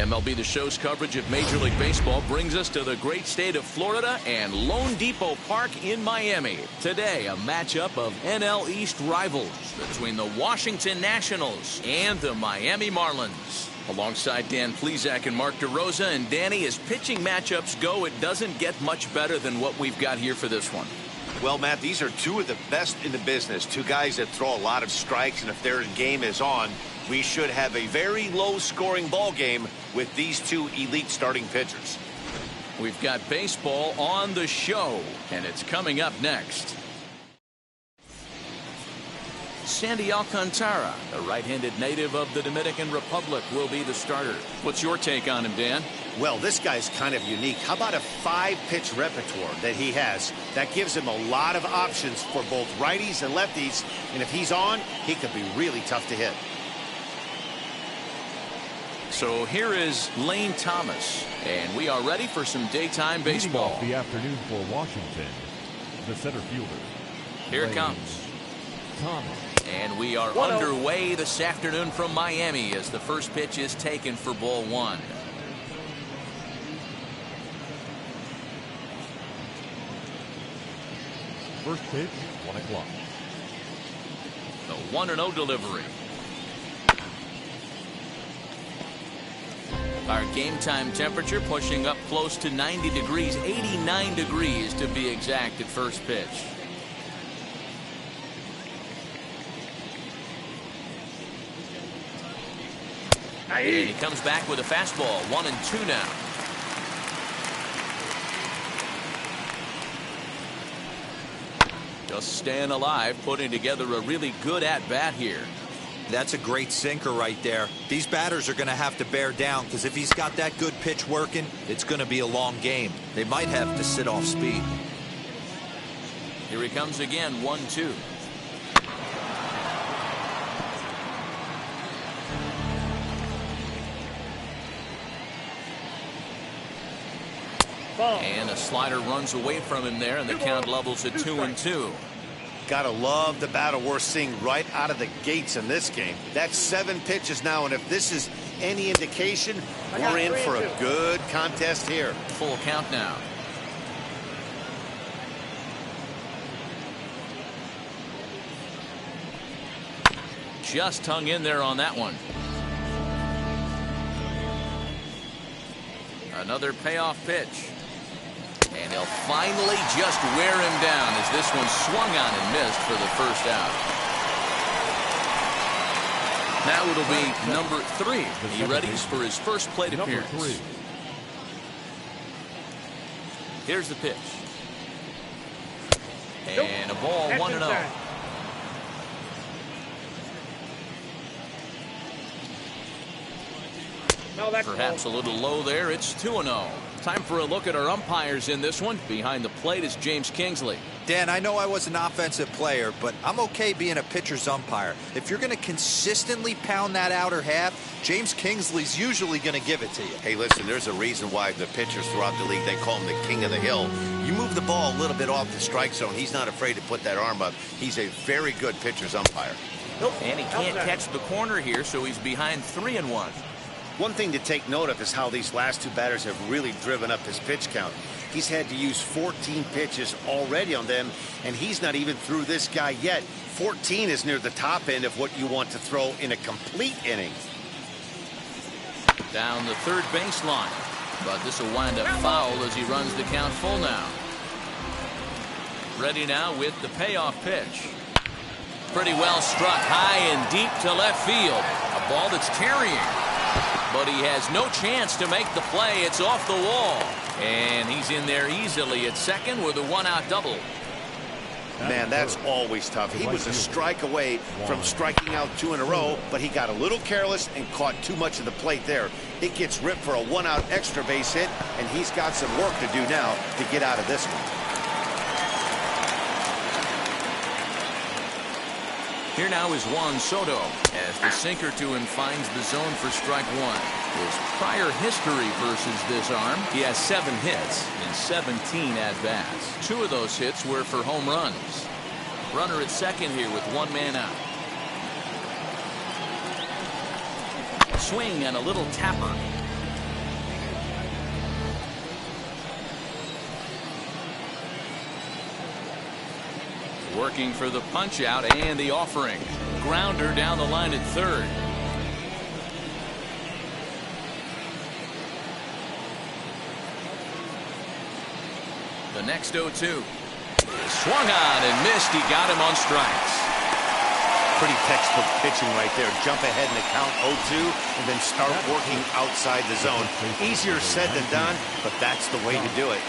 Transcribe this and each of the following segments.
MLB The Show's coverage of Major League Baseball brings us to the great state of Florida and Lone Depot Park in Miami. Today, a matchup of NL East rivals between the Washington Nationals and the Miami Marlins. Alongside Dan Plesac and Mark DeRosa, and Danny, as pitching matchups go, it doesn't get much better than what we've got here for this one. Well, Matt, these are two of the best in the business. Two guys that throw a lot of strikes, and if their game is on, we should have a very low-scoring ball game with these two elite starting pitchers. We've got baseball on the show, and it's coming up next. Sandy Alcantara, the right-handed native of the Dominican Republic, will be the starter. What's your take on him, Dan? Well, this guy's kind of unique. How about a 5-pitch repertoire that he has? That gives him a lot of options for both righties and lefties, and if he's on, he could be really tough to hit. So here is Lane Thomas, and we are ready for some daytime baseball. Leading off the afternoon for Washington, the center fielder. Here it comes. Thomas. And we are underway this afternoon from Miami as the first pitch is taken for ball one. First pitch, 1 o'clock. The 1-0 delivery. Our game time temperature pushing up close to 90 degrees, 89 degrees to be exact at first pitch. And he comes back with a fastball, 1-2 now. Just staying alive, putting together a really good at-bat here. That's a great sinker right there. These batters are going to have to bear down, because if he's got that good pitch working, it's going to be a long game. They might have to sit off speed. Here he comes again, 1-2. And a slider runs away from him there, and the count levels at 2-2. Gotta love the battle we're seeing right out of the gates in this game. That's 7 pitches now, and if this is any indication, we're in for a good contest here. Full count now. Just hung in there on that one. Another payoff pitch. And he'll finally just wear him down as this one swung on and missed for the first out. Now it'll be number 3. He readies for his first plate appearance. Here's the pitch. And a ball, 1-0. Perhaps a little low there. It's 2-0. Time for a look at our umpires in this one. Behind the plate is James Kingsley. Dan, I know I was an offensive player, but I'm okay being a pitcher's umpire. If you're going to consistently pound that outer half, James Kingsley's usually going to give it to you. Hey, listen, there's a reason why the pitchers throughout the league, they call him the king of the hill. You move the ball a little bit off the strike zone, he's not afraid to put that arm up. He's a very good pitcher's umpire. And he can't catch the corner here, so he's behind 3-1. One thing to take note of is how these last 2 batters have really driven up his pitch count. He's had to use 14 pitches already on them, and he's not even through this guy yet. 14 is near the top end of what you want to throw in a complete inning. Down the third baseline, but this will wind up foul as he runs the count full now. Ready now with the payoff pitch. Pretty well struck high and deep to left field. A ball that's carrying. But he has no chance to make the play. It's off the wall. And he's in there easily at second with a 1-out double. Man, that's always tough. He was a strike away from striking out 2 in a row, but he got a little careless and caught too much of the plate there. It gets ripped for a 1-out extra base hit, and he's got some work to do now to get out of this one. Here now is Juan Soto as the sinker to him finds the zone for strike 1. His prior history versus this arm, he has 7 hits in 17 at-bats. 2 of those hits were for home runs. Runner at second here with 1 man out. Swing and a little tapper. Working for the punch out and the offering. Grounder down the line at third. The next 0-2. Swung on and missed. He got him on strikes. Pretty textbook pitching right there. Jump ahead in the count 0-2 and then start working outside the zone. Easier said than done, but that's the way to do it.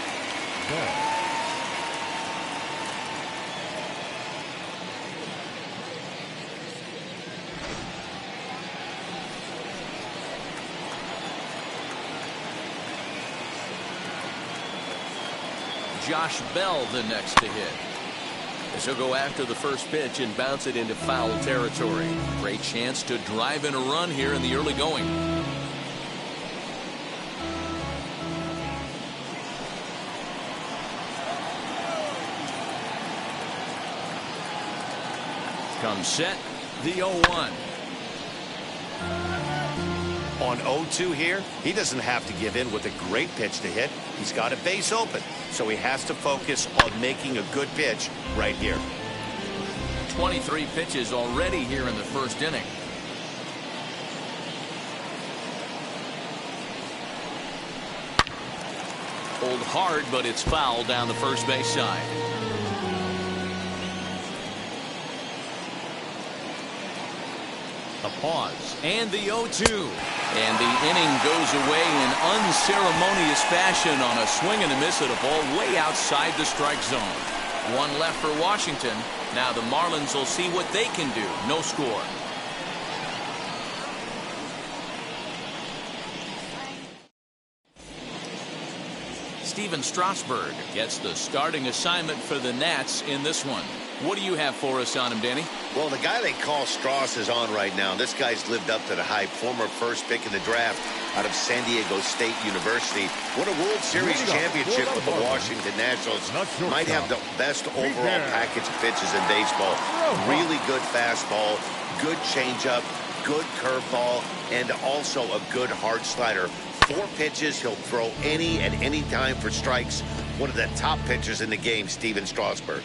Josh Bell the next to hit. As he'll go after the first pitch and bounce it into foul territory. Great chance to drive in a run here in the early going. Comes set, the 0-1. On 0-2 here, he doesn't have to give in with a great pitch to hit. He's got a base open, so he has to focus on making a good pitch right here. 23 pitches already here in the first inning. Pulled hard, but it's foul down the first base side. A pause and the 0-2. And the inning goes away in unceremonious fashion on a swing and a miss at a ball way outside the strike zone. One left for Washington. Now the Marlins will see what they can do. No score. Steven Strasburg gets the starting assignment for the Nats in this one. What do you have for us on him, Danny? Well, the guy they call Strauss is on right now. This guy's lived up to the hype. Former first pick in the draft out of San Diego State University. Won a World Series championship with the Washington Nationals. Might have the best overall package of pitches in baseball. Really good fastball, good changeup, good curveball, and also a good hard slider. 4 pitches, he'll throw any at any time for strikes. One of the top pitchers in the game, Steven Strasburg.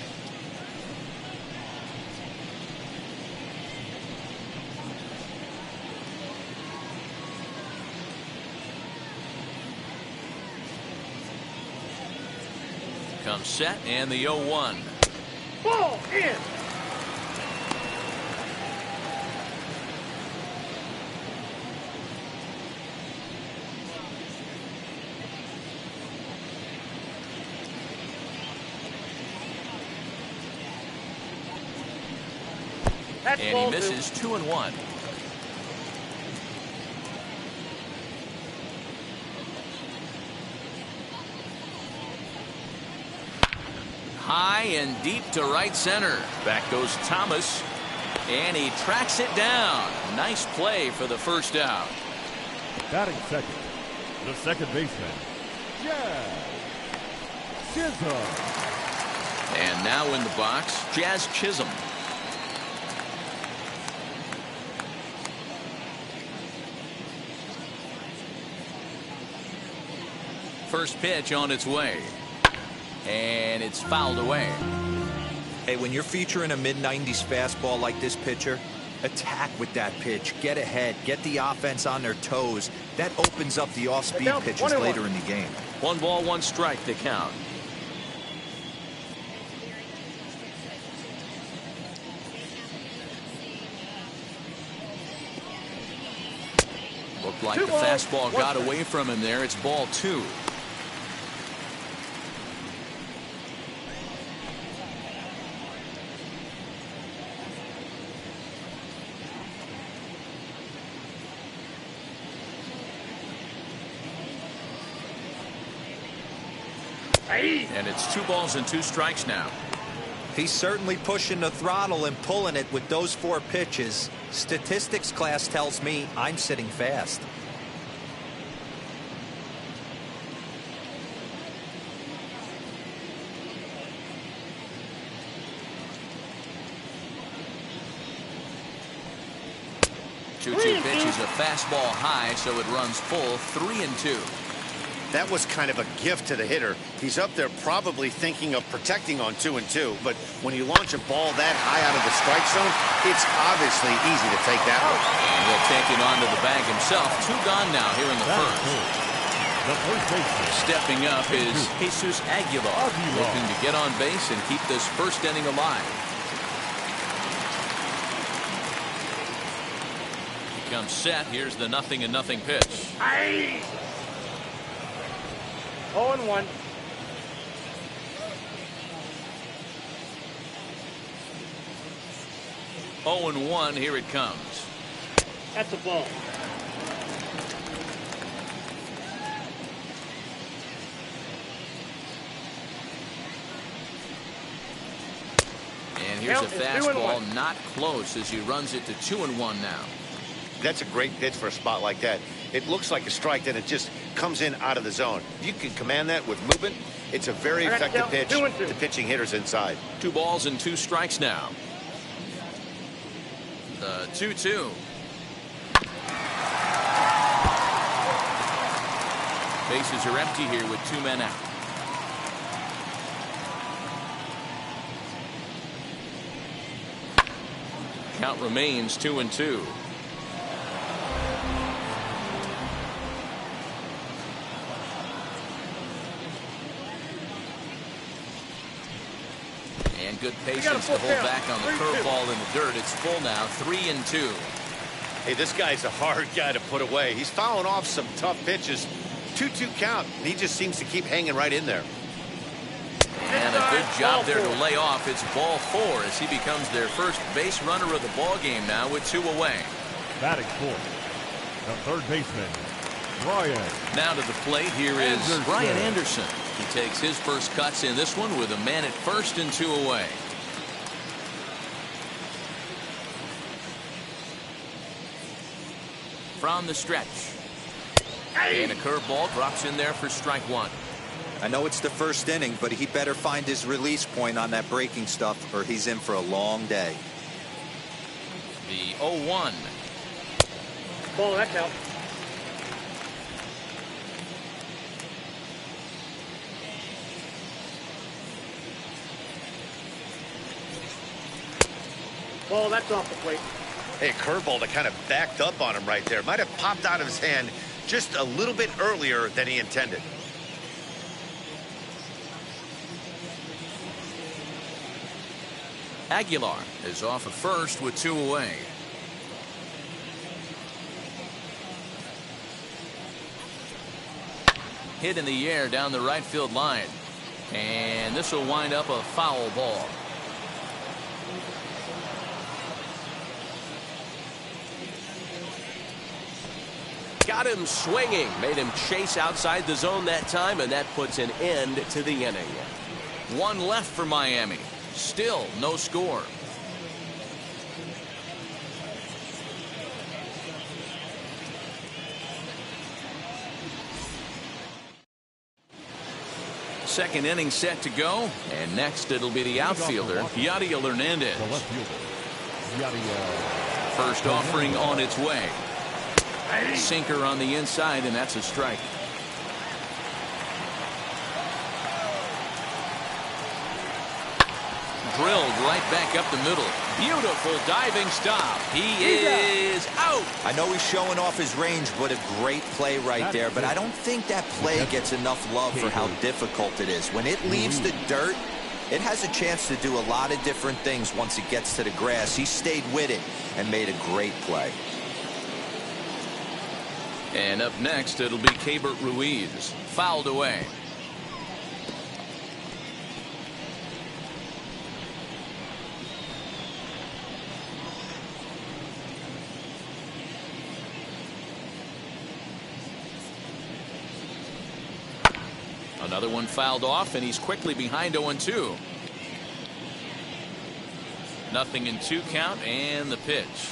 Comes set and the 0-1. Ball in. And he misses 2-1. High and deep to right center. Back goes Thomas. And he tracks it down. Nice play for the first out. Batting second, the second baseman, Chisholm. And now in the box, Jazz Chisholm. First pitch on its way. And it's fouled away. Hey, when you're featuring a mid-90s fastball like this pitcher, attack with that pitch. Get ahead. Get the offense on their toes. That opens up the off-speed pitches later in the game. 1 ball, 1 strike to count. Looked like the fastball got away from him there. It's ball 2. And it's 2 balls and 2 strikes now. He's certainly pushing the throttle and pulling it with those 4 pitches. Statistics class tells me I'm sitting fast. Two pitch is a fastball high, so it runs full 3-2. That was kind of a gift to the hitter. He's up there probably thinking of protecting on 2-2, but when you launch a ball that high out of the strike zone, it's obviously easy to take that one. And he'll take it onto the bag himself. 2 gone now here in the first. The first baseman. Stepping up is Jesus Aguilar, looking to get on base and keep this first inning alive. He comes set. Here's the 0-0 pitch. 0-1. Oh and 1. Here it comes. That's a ball. And here's a Count is 2-1. fastball, not close, as he runs it to 2-1 now. That's a great pitch for a spot like that. It looks like a strike, then it just comes in out of the zone. If you can command that with movement, it's a very effective pitch to pitching hitters inside. 2 balls and 2 strikes now. The 2-2. Bases are empty here with 2 men out. Count remains 2-2. And good patience to hold back on the curveball in the dirt. It's full now, 3-2. Hey, this guy's a hard guy to put away. He's fouling off some tough pitches. 2-2 count, and he just seems to keep hanging right in there. And a good job there to lay off. It's ball 4 as he becomes their first base runner of the ball game now with 2 away. Batting fourth, the third baseman, Brian. Now to the plate, here is Brian Anderson. He takes his first cuts in this one with a man at first and 2 away. From the stretch. And a curveball drops in there for strike 1. I know it's the first inning, but he better find his release point on that breaking stuff or he's in for a long day. The 0-1. Ball, that counts. Ball, that's off the plate. Hey, curveball that kind of backed up on him right there. Might have popped out of his hand just a little bit earlier than he intended. Aguilar is off at first with 2 away. Hit in the air down the right field line. And this will wind up a foul ball. Got him swinging, made him chase outside the zone that time, and that puts an end to the inning. 1 left for Miami. Still no score. Second inning set to go, and next it'll be the outfielder, Yadiel Hernandez. The left fielder, Yadiel. First offering on its way. Sinker on the inside, and that's a strike. Drilled right back up the middle. Beautiful diving stop. He is out. I know he's showing off his range, but a great play right there. But I don't think that play gets enough love for how difficult it is. When it leaves the dirt, it has a chance to do a lot of different things once it gets to the grass. He stayed with it and made a great play. And up next, it'll be Keibert Ruiz. Fouled away. Another one fouled off, and he's quickly behind 0-2. 0-2 count, and the pitch.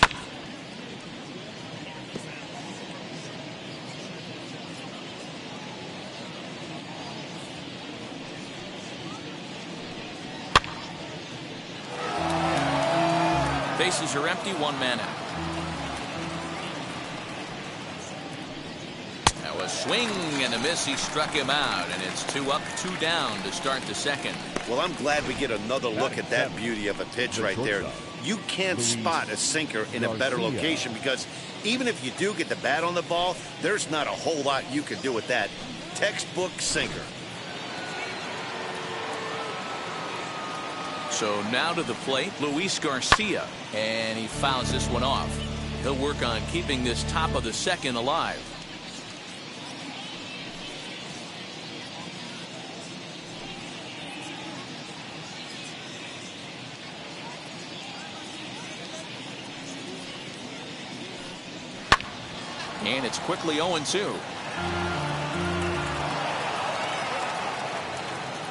Bases are empty, 1 man out. That was swing and a miss. He struck him out, and it's 2 up, 2 down to start the second. Well, I'm glad we get another look at that beauty of a pitch right there. You can't spot a sinker in a better location because even if you do get the bat on the ball, there's not a whole lot you can do with that. Textbook sinker. So now to the plate, Luis Garcia, and he fouls this one off. He'll work on keeping this top of the second alive. And it's quickly 0-2.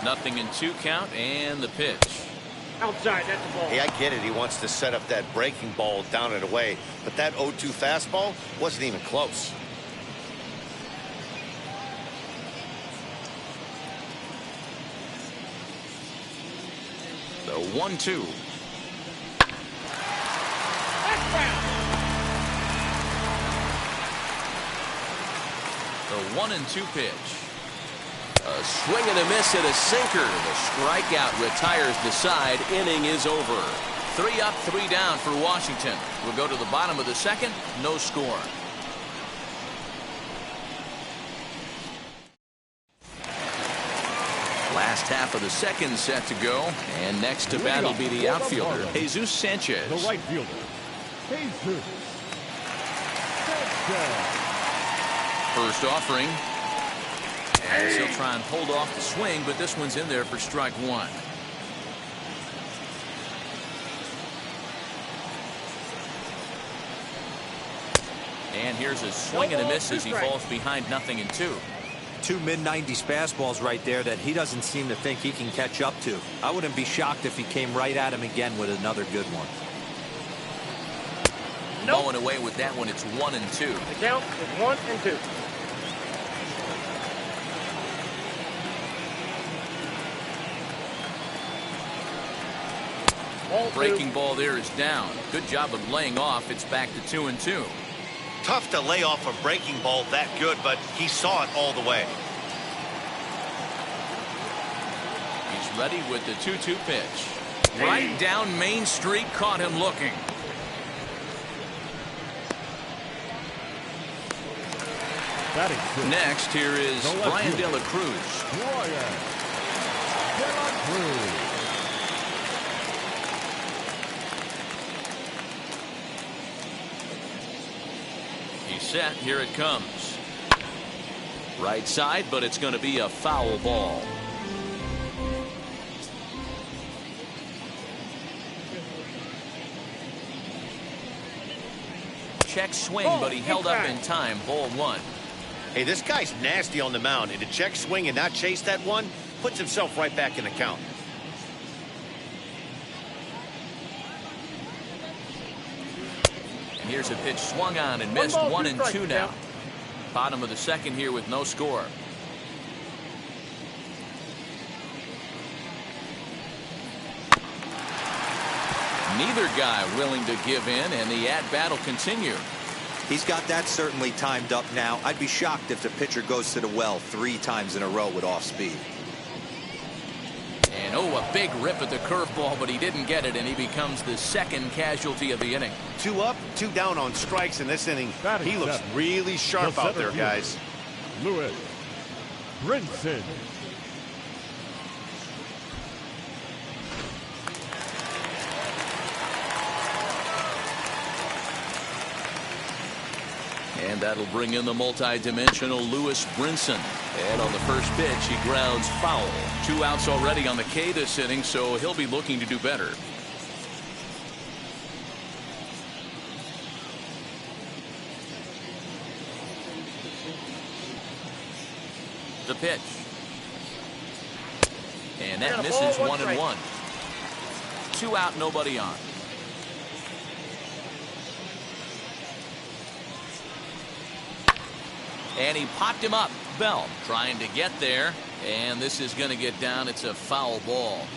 Nothing in 2 count, and the pitch. Outside, that's the ball. Hey, I get it. He wants to set up that breaking ball down and away, but that 0-2 fastball wasn't even close. The 1-2. That's foul. The 1-2 pitch. A swing and a miss at a sinker. The strikeout retires the side. Inning is over. 3 up, 3 down for Washington. We'll go to the bottom of the second. No score. Last half of the second set to go. And next to bat will be the outfielder, Jesus Sanchez. The right fielder, Jesus Sanchez. First offering. As he'll try and hold off the swing, but this one's in there for strike 1. And here's a swing and a miss as he falls behind 0-2. 2 mid-90s fastballs right there that he doesn't seem to think he can catch up to. I wouldn't be shocked if he came right at him again with another good one. Going away with that one, it's 1-2. The count is 1-2. Breaking ball there is down. Good job of laying off. It's back to 2-2. Tough to lay off a breaking ball that good, but he saw it all the way. He's ready with the 2-2 pitch. Right down Main Street, caught him looking. Next, here is Brian De La Cruz. Brian De La Cruz. He's set. Here it comes. Right side, but it's going to be a foul ball. Check swing, but he held up in time. Ball 1. Hey, this guy's nasty on the mound, and to check swing and not chase that one puts himself right back in the count. And here's a pitch swung on and missed. 1-2 now. Bottom of the second here with no score. Neither guy willing to give in, and the at-bat will continue. He's got that certainly timed up now. I'd be shocked if the pitcher goes to the well 3 times in a row with off speed. And a big rip at the curveball, but he didn't get it, and he becomes the second casualty of the inning. 2 up, 2 down on strikes in this inning. He looks really sharp out there, guys. Lewis Brinson. And that'll bring in the multi-dimensional Lewis Brinson. And on the first pitch, he grounds foul. 2 outs already on the K this inning, so he'll be looking to do better. The pitch. And that misses 1-1. 2 out, nobody on. And he popped him up. Bell trying to get there. And this is going to get down. It's a foul ball.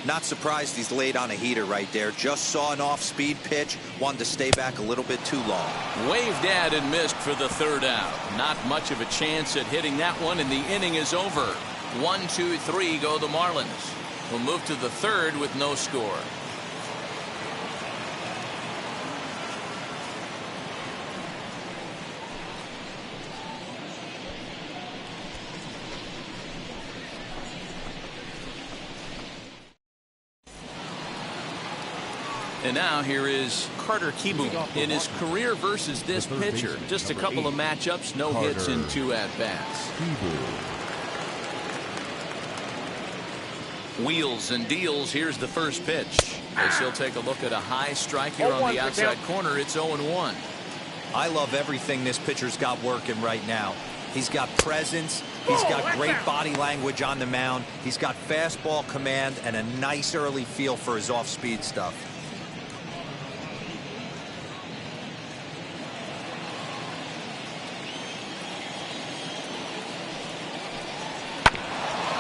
Not surprised he's laid on a heater right there. Just saw an off-speed pitch. Wanted to stay back a little bit too long. Waved at and missed for the 3rd out. Not much of a chance at hitting that one, and the inning is over. 1, 2, 3 go the Marlins. We'll move to the 3rd with no score. And now here is Carter Kieboom in his career versus this pitcher. Just a couple of matchups, no hits in 2 at-bats. Wheels and deals. Here's the first pitch. As he'll take a look at a high strike here on the outside corner. It's 0-1. I love everything this pitcher's got working right now. He's got presence. He's got great body language on the mound. He's got fastball command and a nice early feel for his off-speed stuff.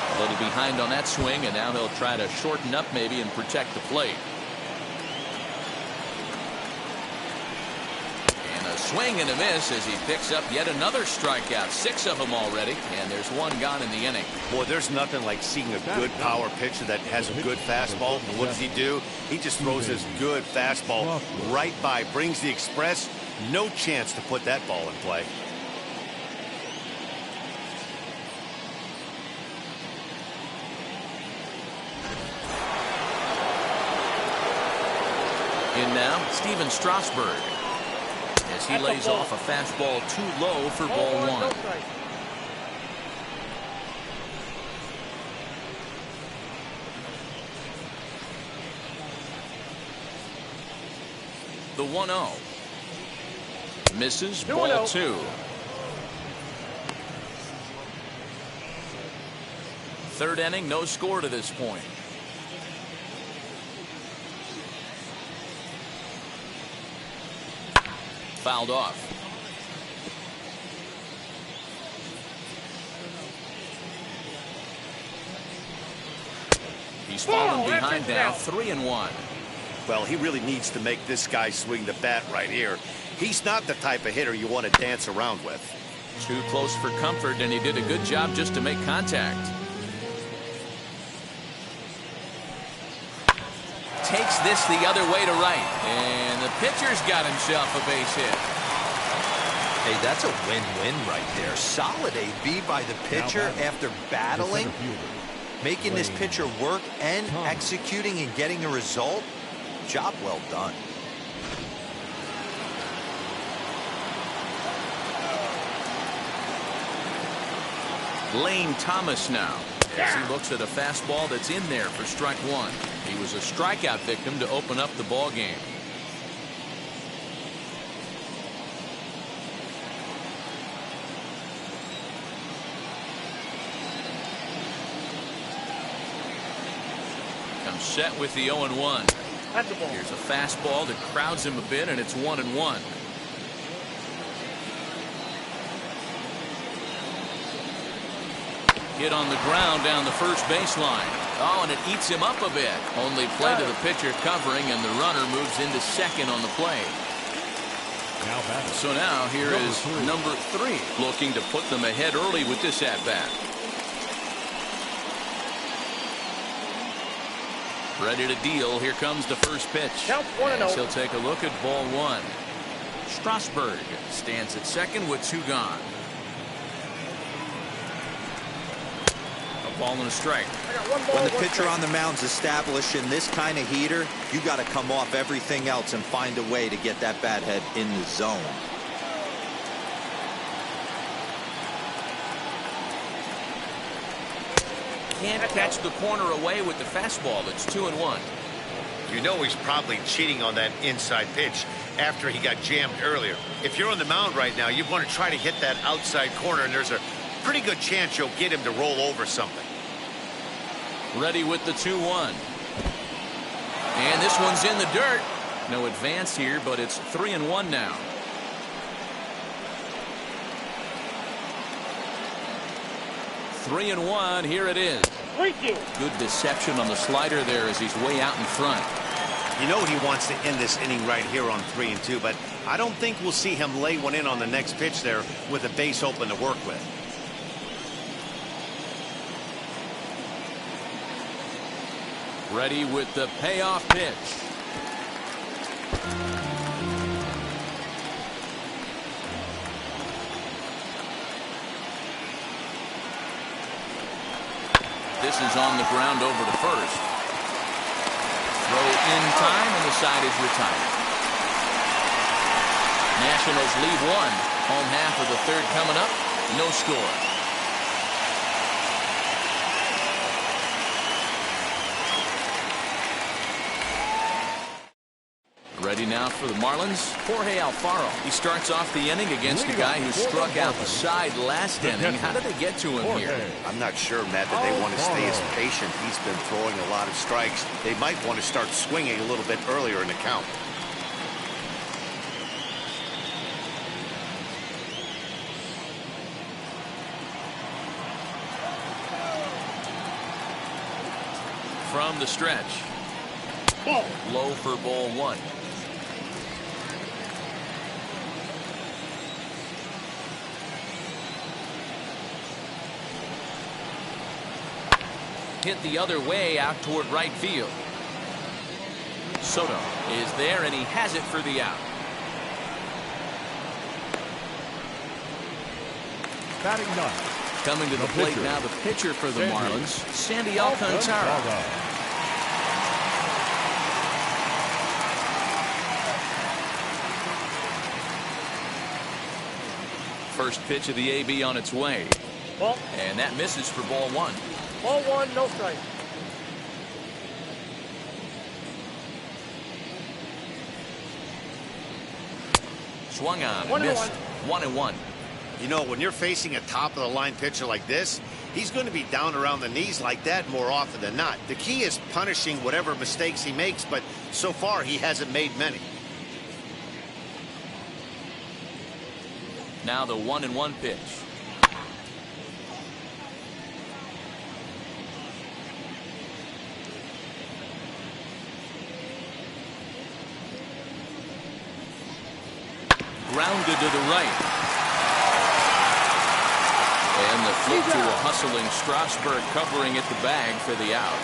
A little behind on that swing, and now he'll try to shorten up maybe and protect the plate. And a swing and a miss as he picks up yet another strikeout. 6 of them already, and there's 1 gone in the inning. Boy, there's nothing like seeing a good power pitcher that has a good fastball. And what does he do? He just throws his good fastball right by, brings the express. No chance to put that ball in play. In now, Steven Strasburg, as he lays off a fastball too low for ball 1. The 1-0. Misses, ball 2. Third inning, no score to this point. Fouled off. He's fallen behind now, 3-1. Well, he really needs to make this guy swing the bat right here. He's not the type of hitter you want to dance around with. Too close for comfort, and he did a good job just to make contact. Takes this the other way to right, and the pitcher's got himself a base hit. Hey, that's a win-win right there. Solid AB by the pitcher after battling, making this pitcher work and executing and getting a result. Job well done. Lane Thomas now, as he looks at a fastball that's in there for strike 1. He was a strikeout victim to open up the ball game. Comes set with the 0-1. Here's a fastball that crowds him a bit, and it's 1-1. Hit on the ground down the first baseline. Oh, and it eats him up a bit. Only play to the pitcher covering, and the runner moves into second on the play. So now here is number 3, looking to put them ahead early with this at-bat. Ready to deal. Here comes the first pitch. As he'll take a look at ball 1. Strasburg stands at second with 2 gone. Ball and a strike. When the pitcher on the mound's establishing this kind of heater, you got to come off everything else and find a way to get that bat head in the zone. Can't catch the corner away with the fastball. It's 2-1. You know he's probably cheating on that inside pitch after he got jammed earlier. If you're on the mound right now, you want to try to hit that outside corner, and there's a pretty good chance you'll get him to roll over something. Ready with the 2-1. And this one's in the dirt. No advance here, but it's 3-1 now. Three and 1. Here it is. 3-2. Good deception on the slider there as he's way out in front. You know he wants to end this inning right here on 3-2, but I don't think we'll see him lay one in on the next pitch there with a base open to work with. Ready with the payoff pitch. This is on the ground over to first. Throw in time, and the side is retired. Nationals lead one. Home half of the third coming up. No score. Ready now for the Marlins, Jorge Alfaro. He starts off the inning against a guy who struck out the side last inning. How did they get to him here? I'm not sure, Matt, that they want to stay as patient. He's been throwing a lot of strikes. They might want to start swinging a little bit earlier in the count. From the stretch. Ball. Low for ball one. Hit the other way out toward right field. Soto is there, and he has it for the out. Batting ninth. Coming to the plate now, the pitcher for the Marlins, Sandy Alcantara. First pitch of the AB on its way. Ball. And that misses for ball one. Ball one, no strike. Swung on, 1-1. missed. 1-1. You know, when you're facing a top-of-the-line pitcher like this, he's going to be down around the knees like that more often than not. The key is punishing whatever mistakes he makes, but so far he hasn't made many. Now the 1-1 pitch. Grounded to the right. And the flip to a hustling Strasburg covering at the bag for the out.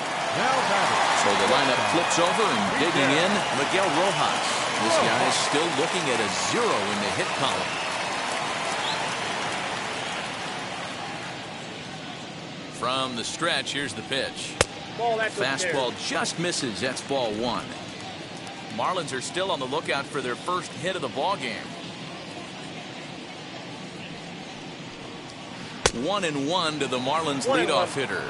So the lineup flips over, and digging in, Miguel Rojas. This guy is still looking at a 0 in the hit column. From the stretch, here's the pitch. Ball, that's Fastball just misses. That's ball one. Marlins are still on the lookout for their first hit of the ball game. 1-1 to the Marlins leadoff hitter.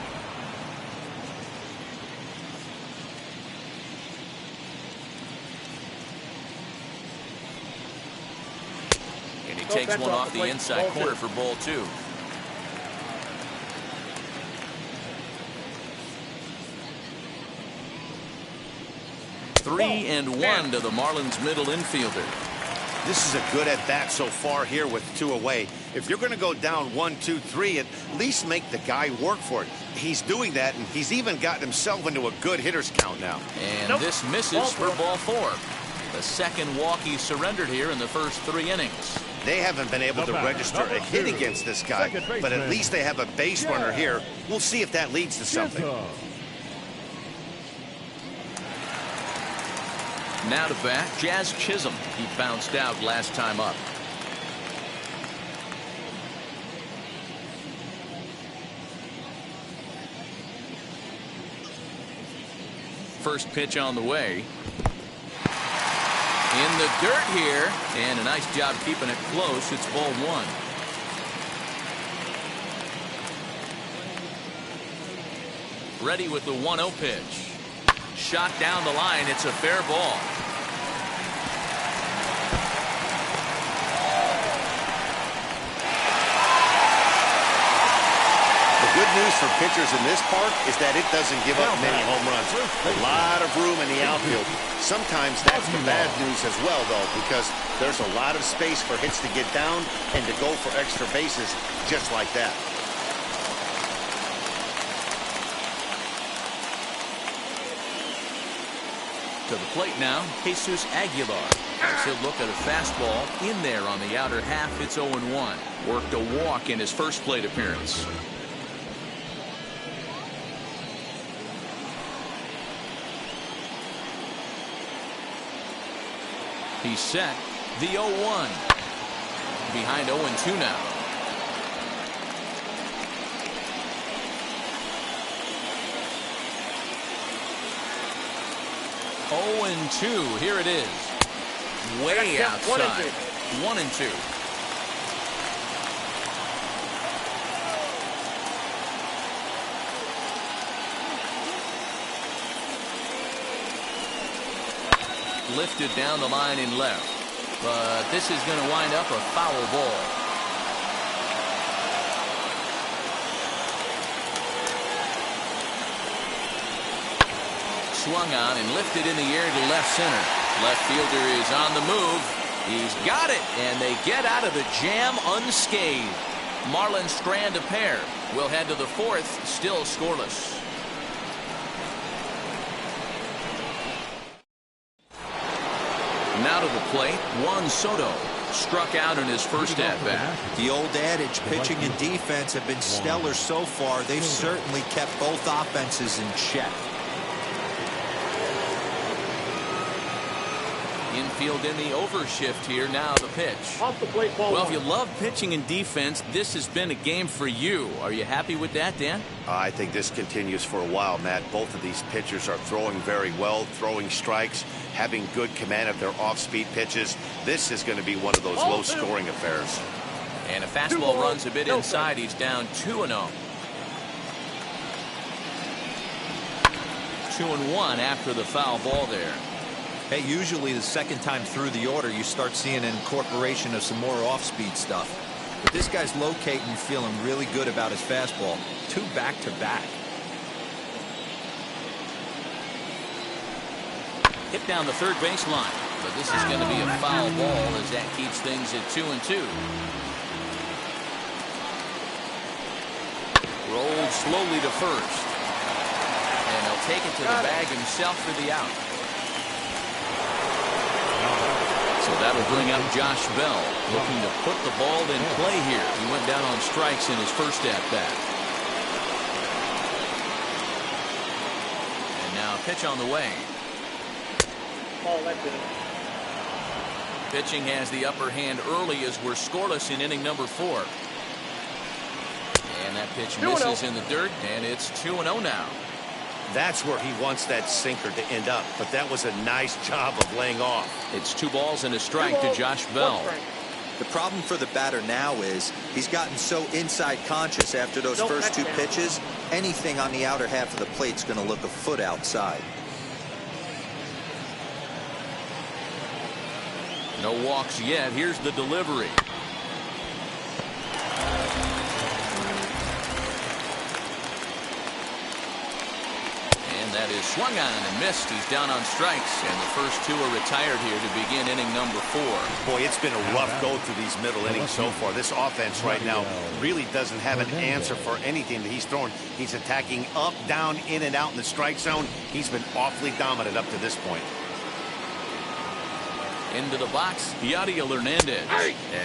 And he takes one off the inside corner for ball two. 3-1 to the Marlins middle infielder. This is a good at-bat so far here with 2 away. If you're going to go down 1, 2, 3, at least make the guy work for it. He's doing that, and he's even gotten himself into a good hitter's count now. And this misses for ball four. The second walk he surrendered here in the first 3 innings. They haven't been able to register a hit against this guy, but at least they have a base runner here. We'll see if that leads to something. Now to bat, Jazz Chisholm. He bounced out last time up. First pitch on the way. In the dirt here, and a nice job keeping it close. It's ball one. Ready with the 1-0 pitch. Shot down the line. It's a fair ball. The good news for pitchers in this park is that it doesn't give up many home runs. A lot of room in the outfield. Sometimes that's the bad news as well, though, because there's a lot of space for hits to get down and to go for extra bases just like that. To the plate now, Jesus Aguilar. As he'll look at a fastball in there on the outer half. It's 0-1. Worked a walk in his first plate appearance. He's set. The 0-1. Behind 0-2 now. Oh and 2. Here it is. Way outside. 1-2. Lifted down the line in left. But this is going to wind up a foul ball. Swung on and lifted in the air to left center. Left fielder is on the move. He's got it, and they get out of the jam unscathed. Marlins strand a pair. We'll head to the fourth, still scoreless. Now to the plate, Juan Soto. Struck out in his first at-bat. The old adage, pitching and defense have been stellar so far. They've certainly kept both offenses in check. Infield in the overshift here. Now the pitch. Off the plate, ball Well, if one. you love pitching and defense, this has been a game for you. Are you happy with that, Dan? I think this continues for a while, Matt. Both of these pitchers are throwing very well, throwing strikes, having good command of their off-speed pitches. This is going to be one of those low-scoring affairs. And a fastball runs a bit inside. He's down 2-0. 2-1 after the foul ball there. Hey, usually the second time through the order, you start seeing an incorporation of some more off-speed stuff. But this guy's locating, feeling really good about his fastball. 2 back-to-back. Hit down the third baseline. But this is going to be a foul ball as that keeps things at 2-2. Rolled slowly to first. And he'll take it to the bag himself for the out. So that'll bring up Josh Bell, looking to put the ball in play here. He went down on strikes in his first at-bat. And now pitch on the way. Pitching has the upper hand early as we're scoreless in inning number 4. And that pitch misses in the dirt, and it's 2-0 now. That's where he wants that sinker to end up, but that was a nice job of laying off. It's 2 balls and a strike to Josh Bell. The problem for the batter now is he's gotten so inside conscious after those first 2 pitches. Anything on the outer half of the plate's going to look a foot outside. No walks yet. Here's the delivery. That is swung on and missed. He's down on strikes, and the first 2 are retired here to begin inning number 4. Boy, it's been a rough go through these middle innings so far. This offense right now really doesn't have an answer for anything that he's throwing. He's attacking up, down, in and out in the strike zone. He's been awfully dominant up to this point. Into the box, Yadiel Hernandez.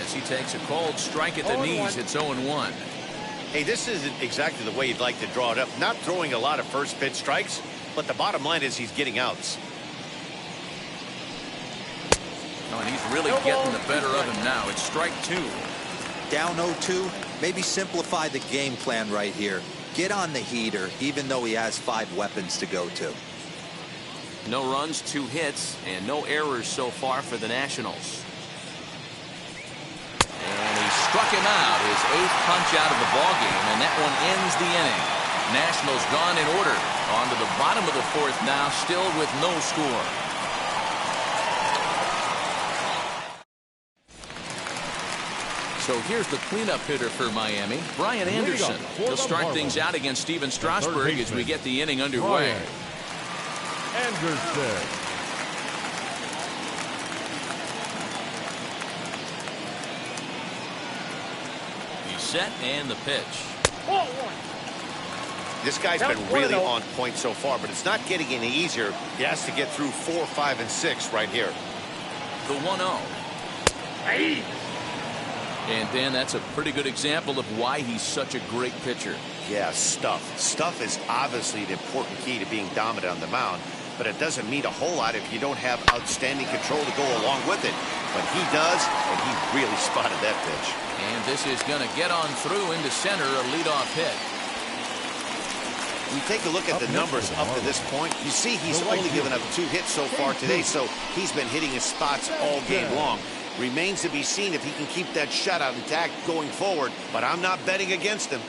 As he takes a cold strike at the knees, it's 0-1. Hey, this isn't exactly the way you'd like to draw it up. Not throwing a lot of first pitch strikes, but the bottom line is he's getting outs. Oh, and he's really getting the better of him now. It's strike 2. Down 0-2, maybe simplify the game plan right here. Get on the heater, even though he has 5 weapons to go to. No runs, 2 hits, and no errors so far for the Nationals. And he struck him out, his 8th punch out of the ballgame, and that one ends the inning. Nationals gone in order. On to the bottom of the 4th now, still with no score. So here's the cleanup hitter for Miami, Brian Anderson. He'll start things out against Steven Strasburg as we get the inning underway. Anderson. He's set and the pitch. This guy's been really on point so far, but it's not getting any easier. He has to get through 4, 5, and 6 right here. The 1-0. Hey. And Dan, that's a pretty good example of why he's such a great pitcher. Yeah, stuff. Stuff is obviously the important key to being dominant on the mound, but it doesn't mean a whole lot if you don't have outstanding control to go along with it. But he does, and he really spotted that pitch. And this is going to get on through into center, a leadoff hit. We take a look at the numbers up to this point. You see he's only given up 2 hits so far today, so he's been hitting his spots all game long. Remains to be seen if he can keep that shutout intact going forward, but I'm not betting against him.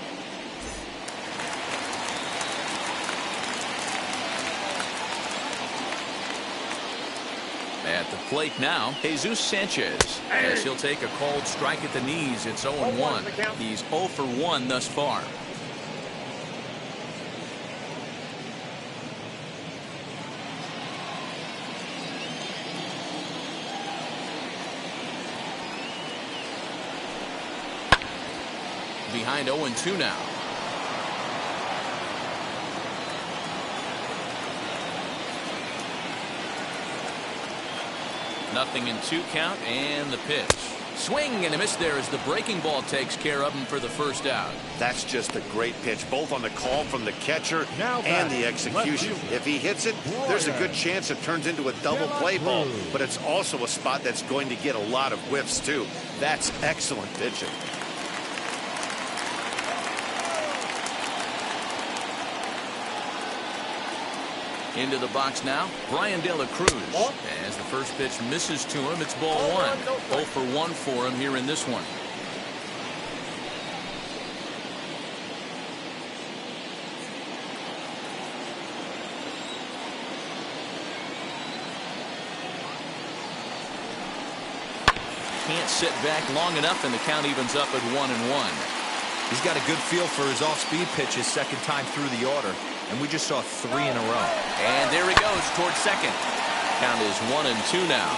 At the plate now, Jesus Sanchez, as he'll take a called strike at the knees. It's 0-1. He's 0 for 1 thus far. Behind 0-2 now. Nothing in 2 count, and the pitch. Swing and a miss there as the breaking ball takes care of him for the first out. That's just a great pitch, both on the call from the catcher and the execution. If he hits it, there's a good chance it turns into a double play ball, but it's also a spot that's going to get a lot of whiffs too. That's excellent pitching. Into the box now, Brian De La Cruz. As the first pitch misses to him, it's ball 1. 0 for 1 for him here in this one. Can't sit back long enough, and the count evens up at 1-1. He's got a good feel for his off-speed pitches second time through the order. And we just saw 3 in a row. And there he goes towards second. Count is 1-2 now.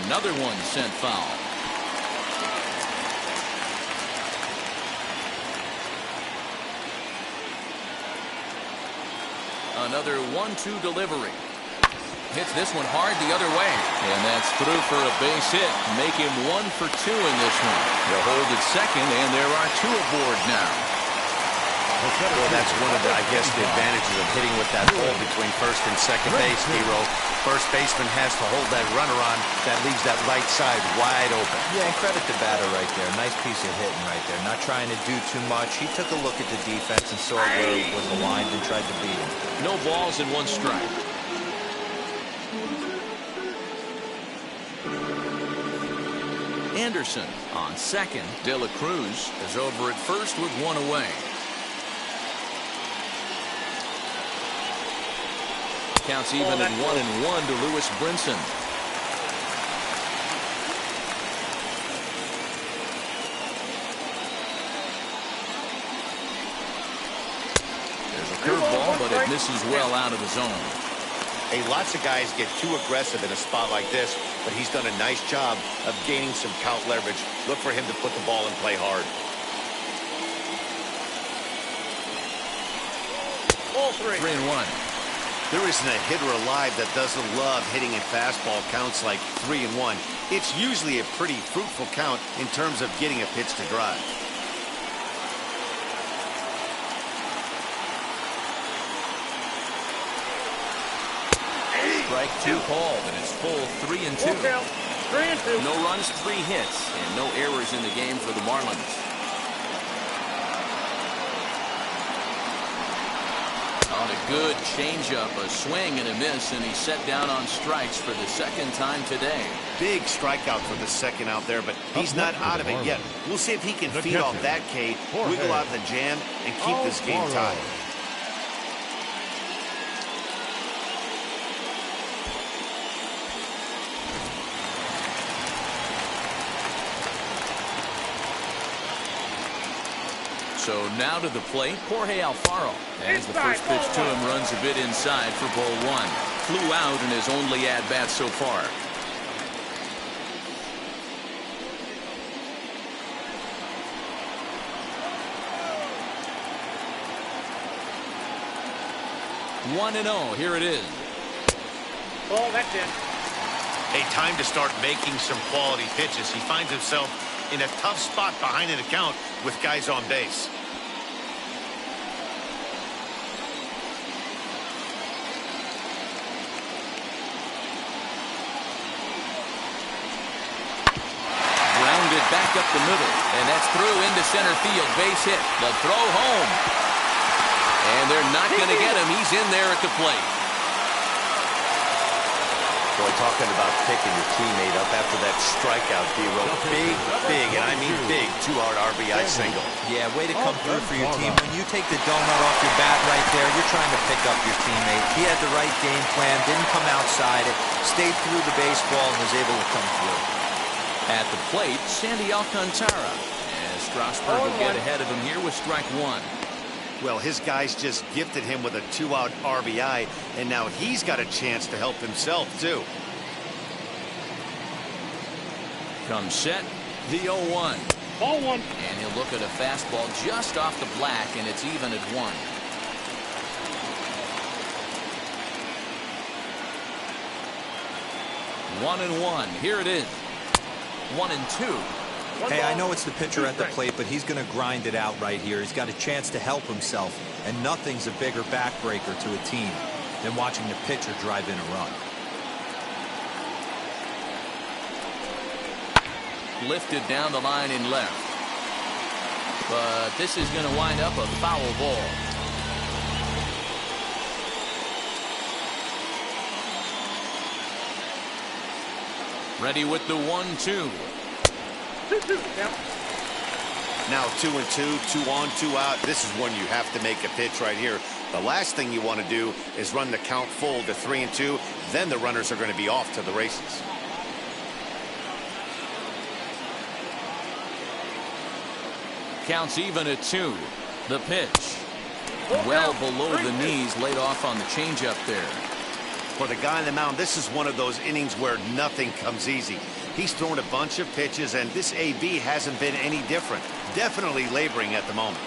Another one sent foul. Another 1-2 delivery. Hits this one hard the other way. And that's through for a base hit. Make him 1 for 2 in this one. They'll hold at second, and there are 2 aboard now. Well, that's one of the, I guess, the advantages of hitting with that hole between first and second base, Hero. First baseman has to hold that runner on. That leaves that right side wide open. Yeah, and credit the batter right there. Nice piece of hitting right there. Not trying to do too much. He took a look at the defense and saw where it was aligned and tried to beat him. No balls and 1 strike. Anderson on second. De La Cruz is over at first with 1 away. Counts even at 1-1 to Lewis Brinson. There's a curveball, but it misses well out of the zone. Hey, lots of guys get too aggressive in a spot like this, but he's done a nice job of gaining some count leverage. Look for him to put the ball in play hard. Ball 3. 3-1. There isn't a hitter alive that doesn't love hitting in fastball counts like 3-1. It's usually a pretty fruitful count in terms of getting a pitch to drive. Strike 2 called, and it's full 3-2. 3-2. No runs, 3 hits, and no errors in the game for the Marlins. On a good changeup, a swing and a miss, and he's set down on strikes for the 2nd time today. Big strikeout for the 2nd out there, but he's not out of it yet. We'll see if he can feed off that K, wiggle out the jam, and keep this game tied. So now to the plate, Jorge Alfaro. As the first pitch to him runs a bit inside for ball 1. Flew out in his only at-bat so far. 1-0. Here it is. Ball, that's it. Hey, time to start making some quality pitches. He finds himself in a tough spot behind an account with guys on base. Grounded back up the middle, and that's through into center field. Base hit. The throw home. And they're not going to get him. He's in there at the plate. Boy, talking about picking your teammate up after that strikeout, D-Row. Big, and I mean big, 2-hard RBI single. Yeah, way to come through for your team. When you take the donut off your bat right there, you're trying to pick up your teammate. He had the right game plan, didn't come outside it, stayed through the baseball, and was able to come through. At the plate, Sandy Alcantara. And Strasburg will get ahead of him here with strike one. Well, his guys just gifted him with a 2-out RBI, and now he's got a chance to help himself, too. Comes set, the 0-1. Ball one. And he'll look at a fastball just off the black, and it's even at 1. One and one. Here it is. 1-2. Hey, I know it's the pitcher at the plate, but he's going to grind it out right here. He's got a chance to help himself, and nothing's a bigger backbreaker to a team than watching the pitcher drive in a run. Lifted down the line in left. But this is going to wind up a foul ball. Ready with the 1-2. 2-2. Now 2-2, 2 on, 2 out. This is when you have to make a pitch right here. The last thing you want to do is run the count full to 3-2. Then the runners are going to be off to the races. Counts even at 2. The pitch. Well below the knees, laid off on the changeup there. For the guy on the mound, this is one of those innings where nothing comes easy. He's thrown a bunch of pitches, and this AB hasn't been any different. Definitely laboring at the moment.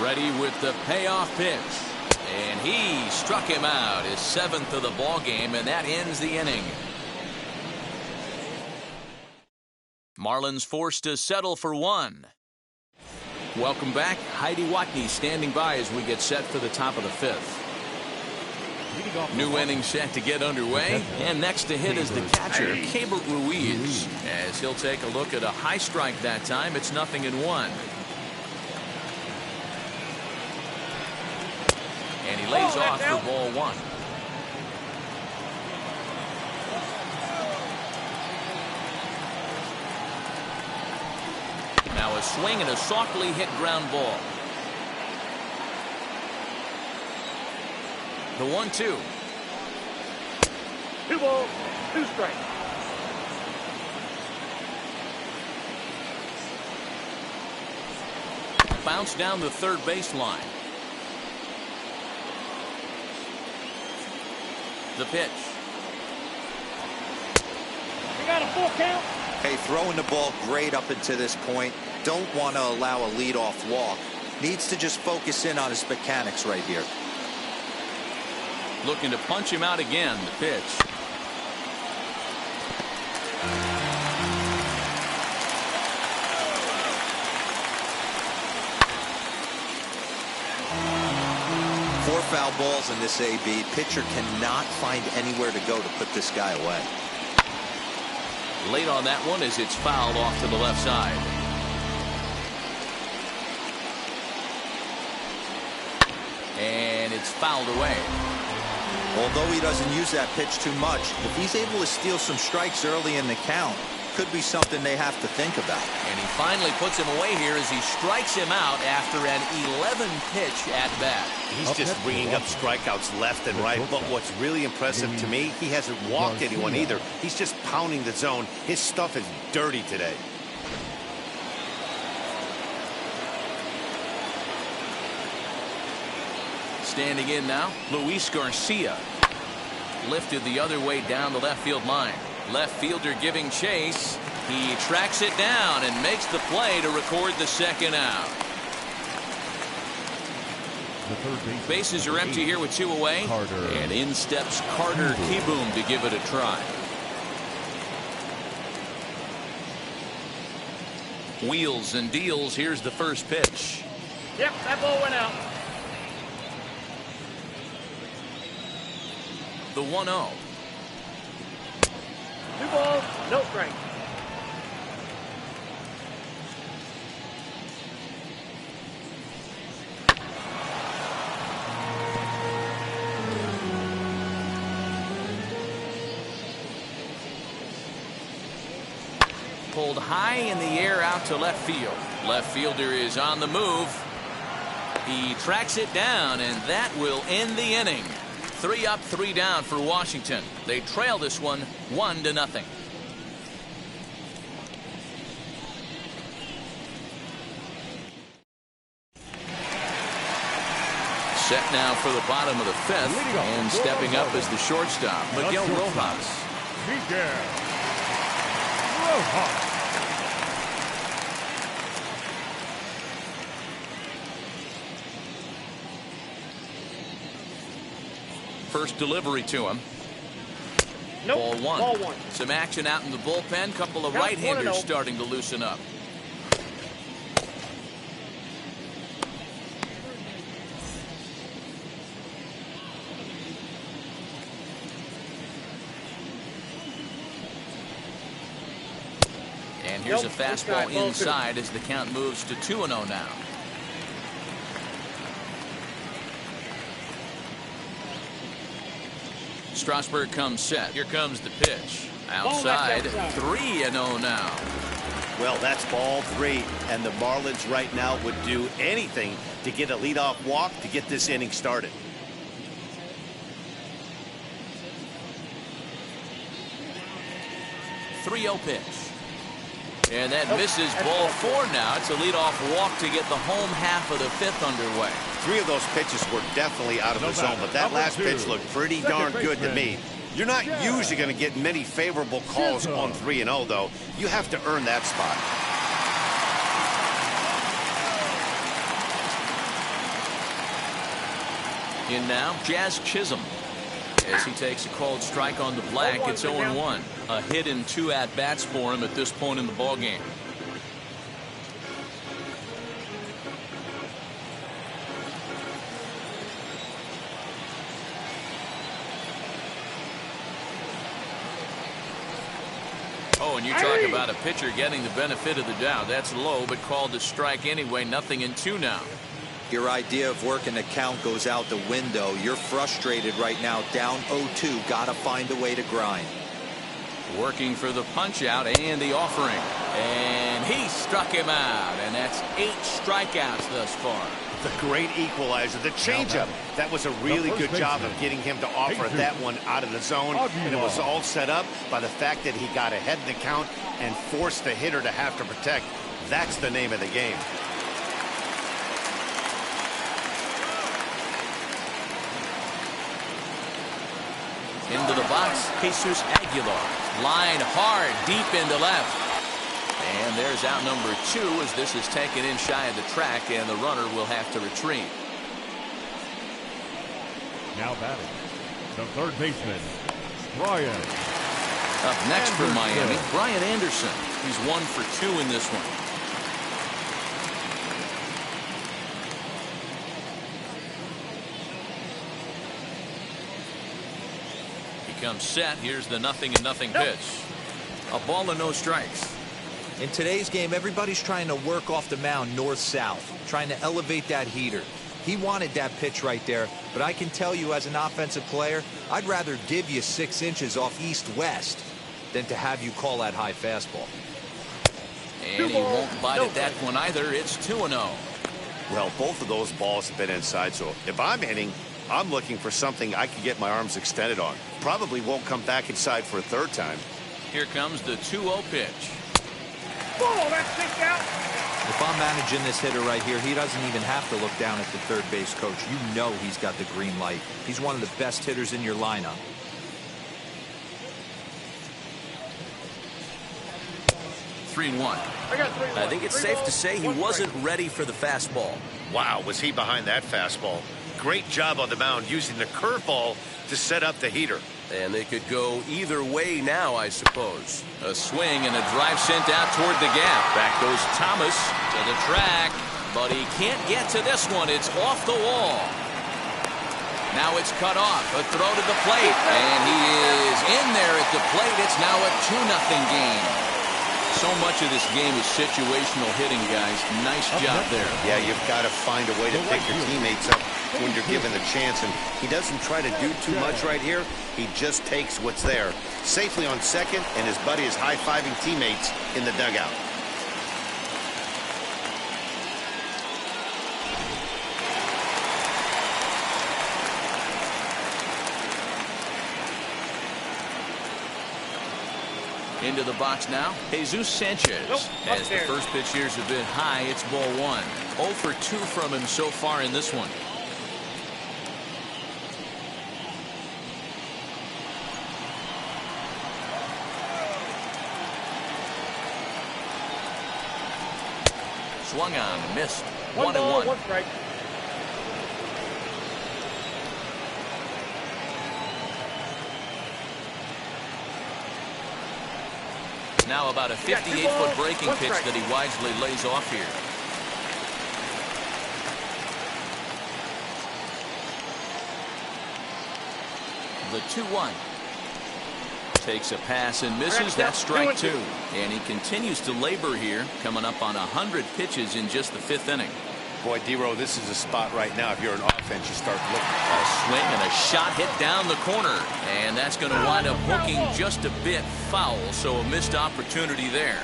Ready with the payoff pitch. And he struck him out, his 7th of the ball game, and that ends the inning. Marlins forced to settle for 1. Welcome back. Heidi Watney standing by as we get set for the top of the 5th. New inning set to get underway, and next to hit is the catcher, Keibert Ruiz, as he'll take a look at a high strike that time. It's 0-1. And he lays off for ball 1. Now a swing and a softly hit ground ball. The 1-2. 2 balls, 2 strikes. Bounce down the third baseline. The pitch. We got a full count. Hey, throwing the ball great up until this point. Don't want to allow a leadoff walk. Needs to just focus in on his mechanics right here. Looking to punch him out again. The pitch. Four foul balls in this AB. Pitcher cannot find anywhere to go to put this guy away. Late on that one as it's fouled off to the left side. And it's fouled away. Although he doesn't use that pitch too much, if he's able to steal some strikes early in the count, could be something they have to think about. And he finally puts him away here as he strikes him out after an 11-pitch at-bat. He's just bringing up strikeouts left and right, but what's really impressive to me, he hasn't walked anyone either. He's just pounding the zone. His stuff is dirty today. Standing in now, Luis Garcia. Lifted the other way down the left field line. Left fielder giving chase. He tracks it down and makes the play to record the second out. The third baseman. Bases are empty here with 2 away. Carter. And in steps Carter Kieboom to give it a try. Wheels and deals. Here's the first pitch. Yep, that ball went out. The 1-0. 2 balls, no strikes. Pulled high in the air out to left field. Left fielder is on the move. He tracks it down, and that will end the inning. 3 up, 3 down for Washington. They trail this one 1-0. Set now for the bottom of the 5th, and stepping up is the shortstop, Miguel Rojas. Miguel Rojas. First delivery to him. Nope. Ball 1. Ball 1. Some action out in the bullpen. Couple of Yep, right-handers 1-0. starting to loosen up. And here's Nope, a fastball ball 2. inside as the count moves to 2-0 now. Strasburg comes set. Here comes the pitch. Outside. 3-0 now. Well, that's ball 3, and the Marlins right now would do anything to get a leadoff walk to get this inning started. Pitch. And that misses ball 4 now. It's a leadoff walk to get the home half of the 5th underway. 3 of those pitches were definitely out of the zone, but that last pitch looked pretty darn good to me. You're not usually going to get many favorable calls on 3-0, though. You have to earn that spot. In now, Jazz Chisholm. As he takes a called strike on the black, it's 0-1. A hit in 2 at-bats for him at this point in the ballgame. Oh, and you talk about a pitcher getting the benefit of the doubt. That's low, but called a strike anyway. 0-2 now. Your idea of working the count goes out the window. You're frustrated right now, down 0-2. Gotta find a way to grind. Working for the punch out and the offering. And he struck him out. And that's 8 strikeouts thus far. The great equalizer, the changeup. That was a really good job of getting him to offer that one out of the zone. And it was all set up by the fact that he got ahead in the count and forced the hitter to have to protect. That's the name of the game. Into the box, Jesus Aguilar. Line hard, deep into left. And there's out number 2 as this is taken in shy of the track, and the runner will have to retreat. Now batting, the third baseman, Brian. Up next for Miami, Brian Anderson. He's 1 for 2 in this one. Comes set. Here's the 0-0 pitch. A ball and no strikes. In today's game, everybody's trying to work off the mound north-south, trying to elevate that heater. He wanted that pitch right there, but I can tell you as an offensive player, I'd rather give you 6 inches off east-west than to have you call that high fastball. And he won't bite at that one either. It's 2-0. Well, both of those balls have been inside, so if I'm hitting, I'm looking for something I can get my arms extended on. Probably won't come back inside for a 3rd time. Here comes the 2-0 pitch. Oh, that's kicked out. If I'm managing this hitter right here, he doesn't even have to look down at the third base coach. You know he's got the green light. He's one of the best hitters in your lineup. I think it's safe to say he wasn't ready for the fastball. Wow, was he behind that fastball? great job on the mound using the curveball to set up the heater. And they could go either way now, I suppose. A swing and a drive sent out toward the gap. Back goes Thomas to the track, but he can't get to this one. It's off the wall. Now it's cut off. A throw to the plate, and he is in there at the plate. It's now a 2-0 game. So much of this game is situational hitting, guys. Nice job there. Yeah, you've got to find a way to pick your teammates up when you're given the chance. And he doesn't try to do too much right here. He just takes what's there. Safely on second, and his buddy is high-fiving teammates in the dugout. Into the box now, Jesus Sanchez. As the first pitch here's a bit high, it's ball 1. 0 for 2 from him so far in this one. Swung on, missed. 1-1. 1 strike. Now about a 58-foot breaking pitch that he wisely lays off here. The 2-1. Takes a pass and misses. That's strike 2. And he continues to labor here, coming up on 100 pitches in just the 5th inning. Boy, D-Row, this is a spot right now. If you're an offense, you start looking. A swing and a shot hit down the corner. And that's going to wind up hooking just a bit foul, so a missed opportunity there.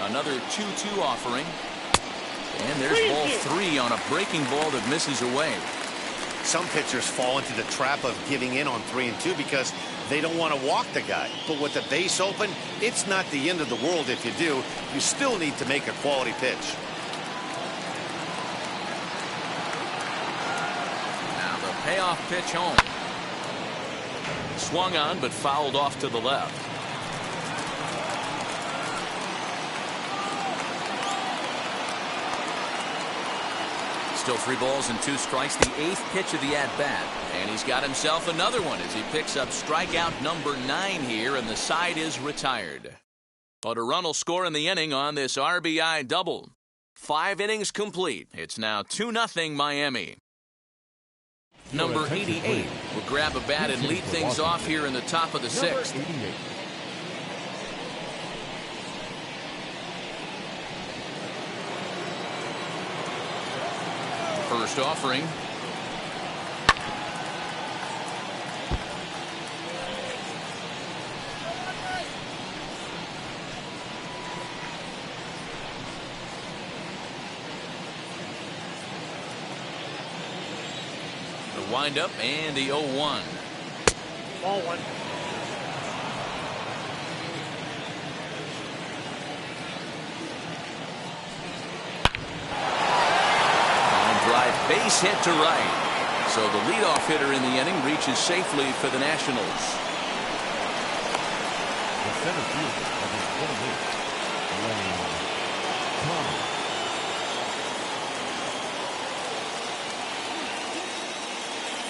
Another 2-2 offering. And there's ball 3 on a breaking ball that misses away. Some pitchers fall into the trap of giving in on 3 and 2 because they don't want to walk the guy. But with the base open, it's not the end of the world if you do. You still need to make a quality pitch. Now the payoff pitch home. Swung on but fouled off to the left. Still 3 balls and 2 strikes, the 8th pitch of the at-bat. And he's got himself another one as he picks up strikeout number 9 here, and the side is retired. But a run will score in the inning on this RBI double. 5 innings complete. It's now 2-0 Miami. Number 88 will grab a bat and lead things off here in the top of the 6th. First offering. The windup and the 0-1. Ball 1. Base hit to right. So the leadoff hitter in the inning reaches safely for the Nationals. The center fielder of his 28, Lane Thomas.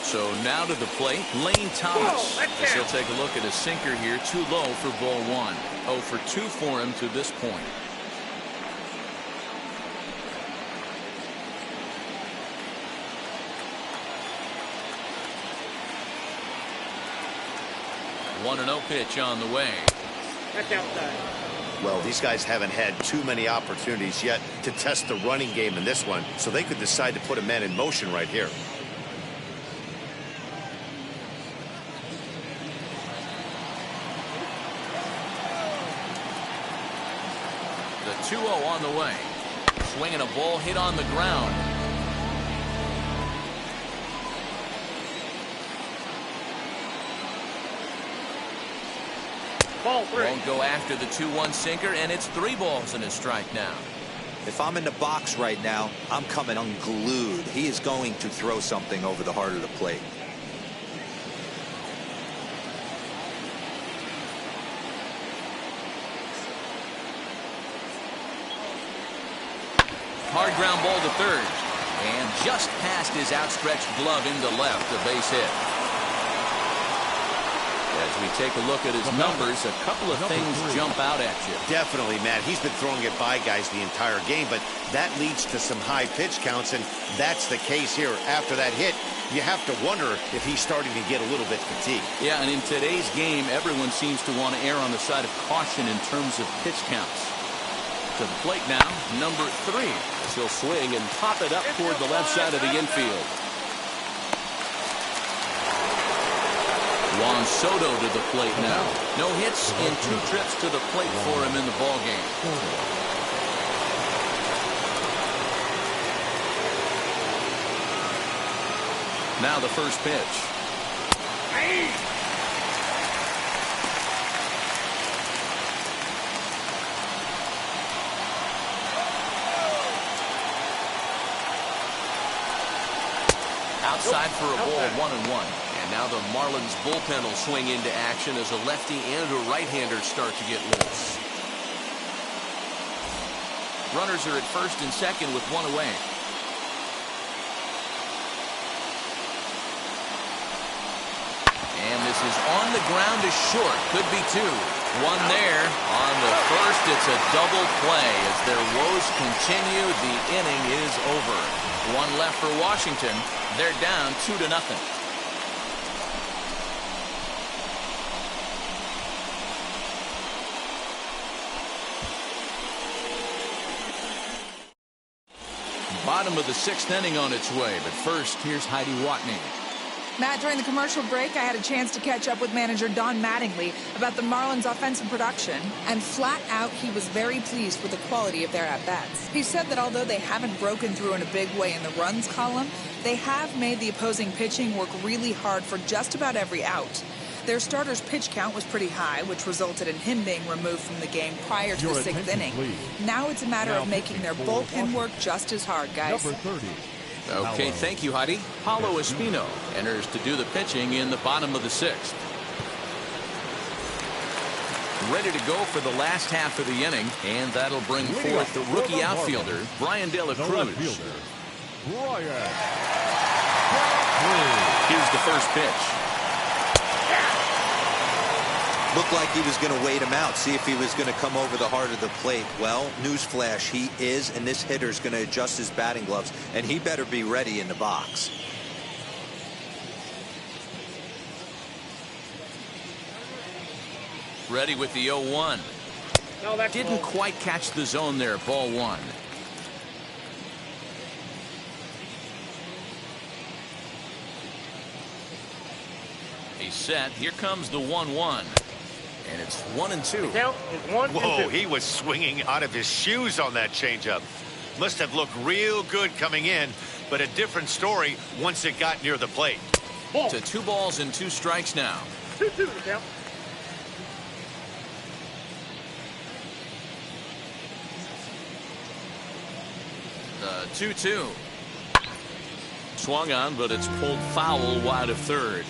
So now to the plate, Lane Thomas. As he'll take a look at a sinker here, too low for ball 1. 0 for 2 for him to this point. One 1-0 pitch on the way. That's outside. Well, these guys haven't had too many opportunities yet to test the running game in this one, so they could decide to put a man in motion right here. The 2-0 on the way. Swinging a ball hit on the ground. Ball 3. Won't go after the 2-1 sinker, and it's 3 balls and a strike now. If I'm in the box right now, I'm coming unglued. He is going to throw something over the heart of the plate. hard ground ball to third. And just past his outstretched glove into left, a base hit. As we take a look at his numbers, a couple of things jump out at you. Definitely, Matt. He's been throwing it by guys the entire game, but that leads to some high pitch counts, and that's the case here. After that hit, you have to wonder if he's starting to get a little bit fatigued. Yeah, and in today's game, everyone seems to want to err on the side of caution in terms of pitch counts. To the plate now, number 3. As he'll swing and pop it up toward the left side of the infield. Juan Soto to the plate now. No hits in 2 trips to the plate for him in the ballgame. Now the first pitch. Outside for a ball, 1-1. And now the Marlins bullpen will swing into action as a lefty and a right-hander start to get loose. Runners are at first and second with 1 away. And this is on the ground to short. Could be 2. 1 there. On the first, it's a double play. As their woes continue, the inning is over. 1 left for Washington. They're down 2-0. Bottom of the 6th inning on its way, but first, here's Heidi Watney. Matt, during the commercial break, I had a chance to catch up with manager Don Mattingly about the Marlins' offensive production, and flat out, he was very pleased with the quality of their at-bats. He said that although they haven't broken through in a big way in the runs column, they have made the opposing pitching work really hard for just about every out. Their starter's pitch count was pretty high, which resulted in him being removed from the game prior to the 6th inning. Now it's a matter of making their bullpen work just as hard, guys. Number 30. Okay, thank you, Heidi. Paulo Espino enters to do the pitching in the bottom of the 6th. Ready to go for the last half of the inning, and that'll bring forth the rookie outfielder, Brian De La Cruz. Here's the first pitch. Looked like he was going to wait him out, see if he was going to come over the heart of the plate. Well, newsflash, he is, and this hitter's going to adjust his batting gloves, and he better be ready in the box. Ready with the 0-1. No, that's Didn't quite catch the zone there, ball 1. He's set. Here comes the 1-1. And it's 1-2. Count is 1 and 2. Whoa, he was swinging out of his shoes on that changeup. Must have looked real good coming in, but a different story once it got near the plate. Ball. To 2 balls and 2 strikes now. 2-2 the count. The 2-2. Swung on, but it's pulled foul wide of third.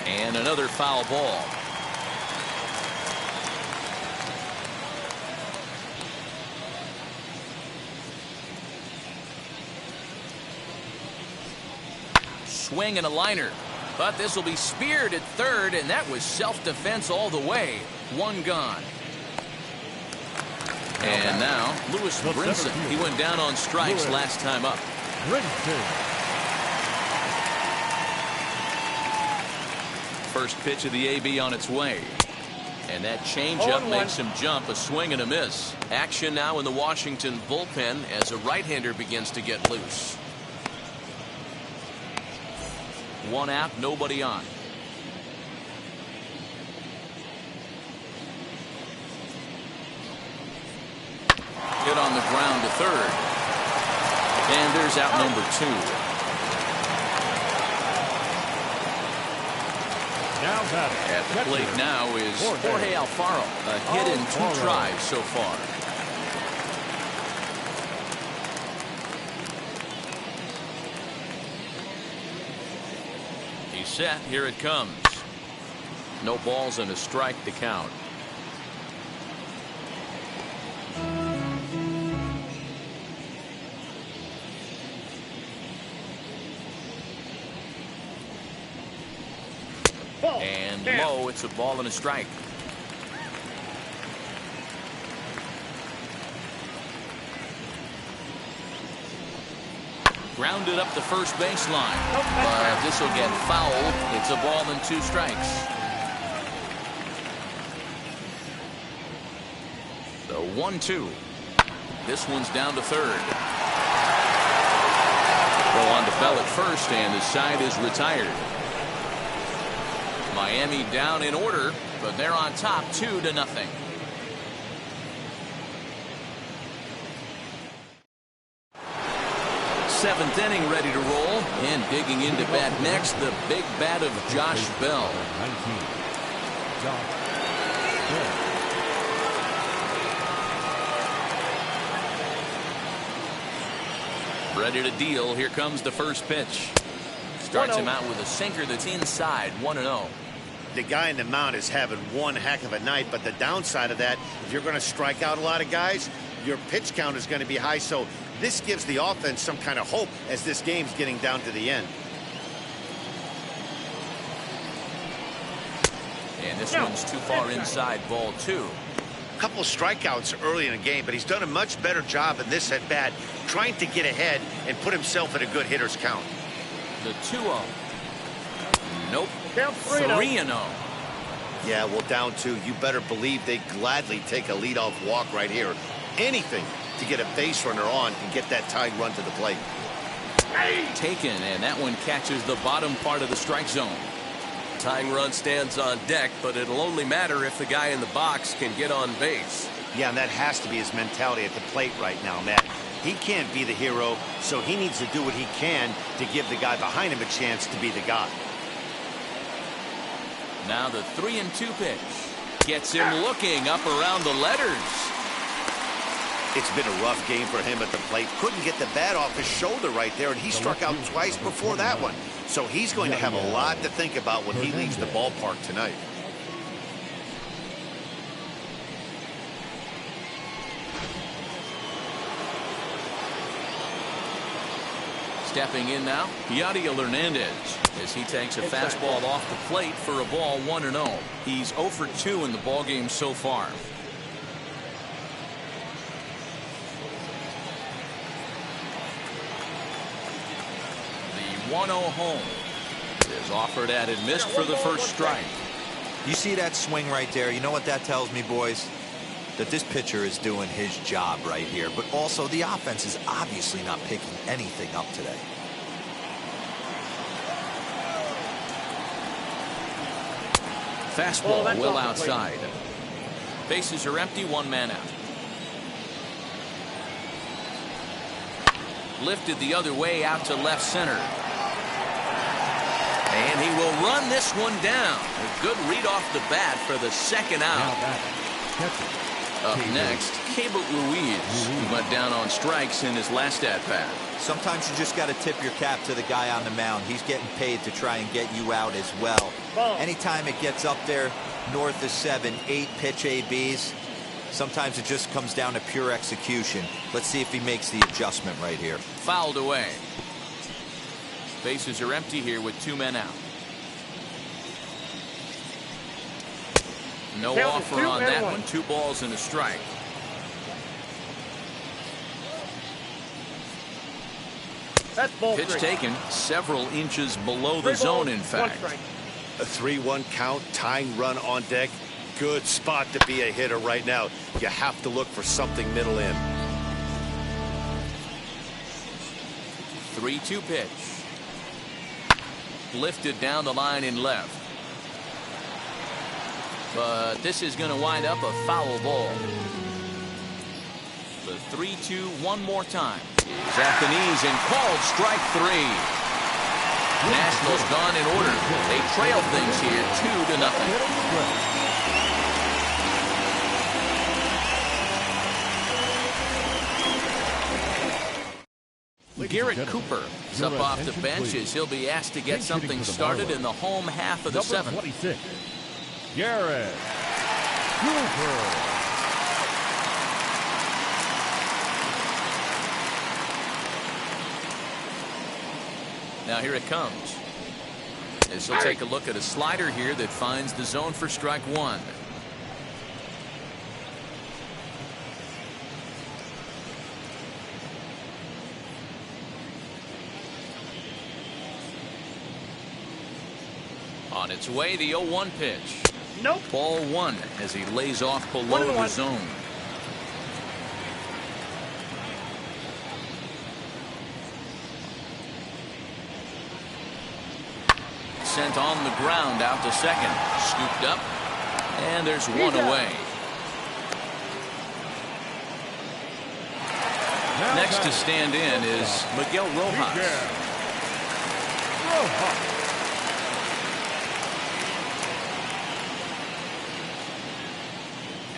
And another foul ball. Swing and a liner. But this will be speared at third, and that was self-defense all the way. 1 gone. And now, Lewis Brinson. He went down on strikes last time up. First pitch of the AB on its way. And that changeup makes him jump. A swing and a miss. Action now in the Washington bullpen as a right-hander begins to get loose. 1 out, nobody on. Hit on the ground to third. And there's out number 2. At the plate now is Jorge Alfaro. A hit in 2 tries so far. He's set. Here it comes. No balls and a strike to count. And low, it's a ball and a strike. Grounded up the first baseline. But this will get fouled. It's a ball and 2 strikes. The 1-2. This one's down to third. Throw on to Bell at first, and his side is retired. Miami down in order, but they're on top 2-0. Seventh inning ready to roll, and digging into bat next, the big bat of Josh Bell. 19. Josh Bell. Ready to deal. Here comes the first pitch. Starts him out with a sinker that's inside. 1-0. The guy in the mound is having one heck of a night, but the downside of that, if you're going to strike out a lot of guys, your pitch count is going to be high. So this gives the offense some kind of hope as this game's getting down to the end. And this one's too far inside. Ball 2. A couple of strikeouts early in the game, but he's done a much better job in this at bat, trying to get ahead and put himself at a good hitter's count. The 2-0. Nope. 3-0. Yeah, well, down 2. You better believe they gladly take a leadoff walk right here. Anything to get a base runner on and get that tying run to the plate. Taken, and that one catches the bottom part of the strike zone. Tying run stands on deck, but it'll only matter if the guy in the box can get on base. Yeah, and that has to be his mentality at the plate right now, Matt. He can't be the hero, so he needs to do what he can to give the guy behind him a chance to be the guy. Now the 3-2 pitch. Gets him looking up around the letters. It's been a rough game for him at the plate. Couldn't get the bat off his shoulder right there, and he struck out twice before that one. So he's going to have a lot to think about when he leaves the ballpark tonight. Stepping in now, Yadier Hernandez, as he takes a fastball off the plate for a ball. 1-0. He's 0 for 2 in the ballgame so far. The 1-0 home is offered at and missed for the first strike. You see that swing right there? You know what that tells me, boys? That this pitcher is doing his job right here, but also the offense is obviously not picking anything up today. Fastball well outside. Bases are empty, 1 man out. Lifted the other way out to left center. And he will run this one down. A good read off the bat for the second out. Up next, Cabot Ruiz, who went down on strikes in his last at-bat. Sometimes you just got to tip your cap to the guy on the mound. He's getting paid to try and get you out as well. Anytime it gets up there north of 7, 8 pitch ABs, sometimes it just comes down to pure execution. Let's see if he makes the adjustment right here. Fouled away. Bases are empty here with 2 men out. No offer on that one. 2 balls and a strike. That's ball Pitch 3. taken several inches below the zone, in fact. A 3-1 count, tying run on deck. Good spot to be a hitter right now. You have to look for something middle in. 3-2 pitch. Lifted down the line in left. But this is going to wind up a foul ball. The 3-2 one more time. Is at the knees and called strike 3. Nationals gone in order. They trail things here 2-0. Garrett Cooper is up off the bench as he'll be asked to get something started in the home half of the 7th. Garrett Cooper. Now here it comes. As he'll take a look at a slider here that finds the zone for strike one. On its way, the 0-1 pitch. Nope. Ball one as he lays off below the zone. Sent on the ground out to second. Scooped up. And there's one away. Next to stand in is Miguel Rojas.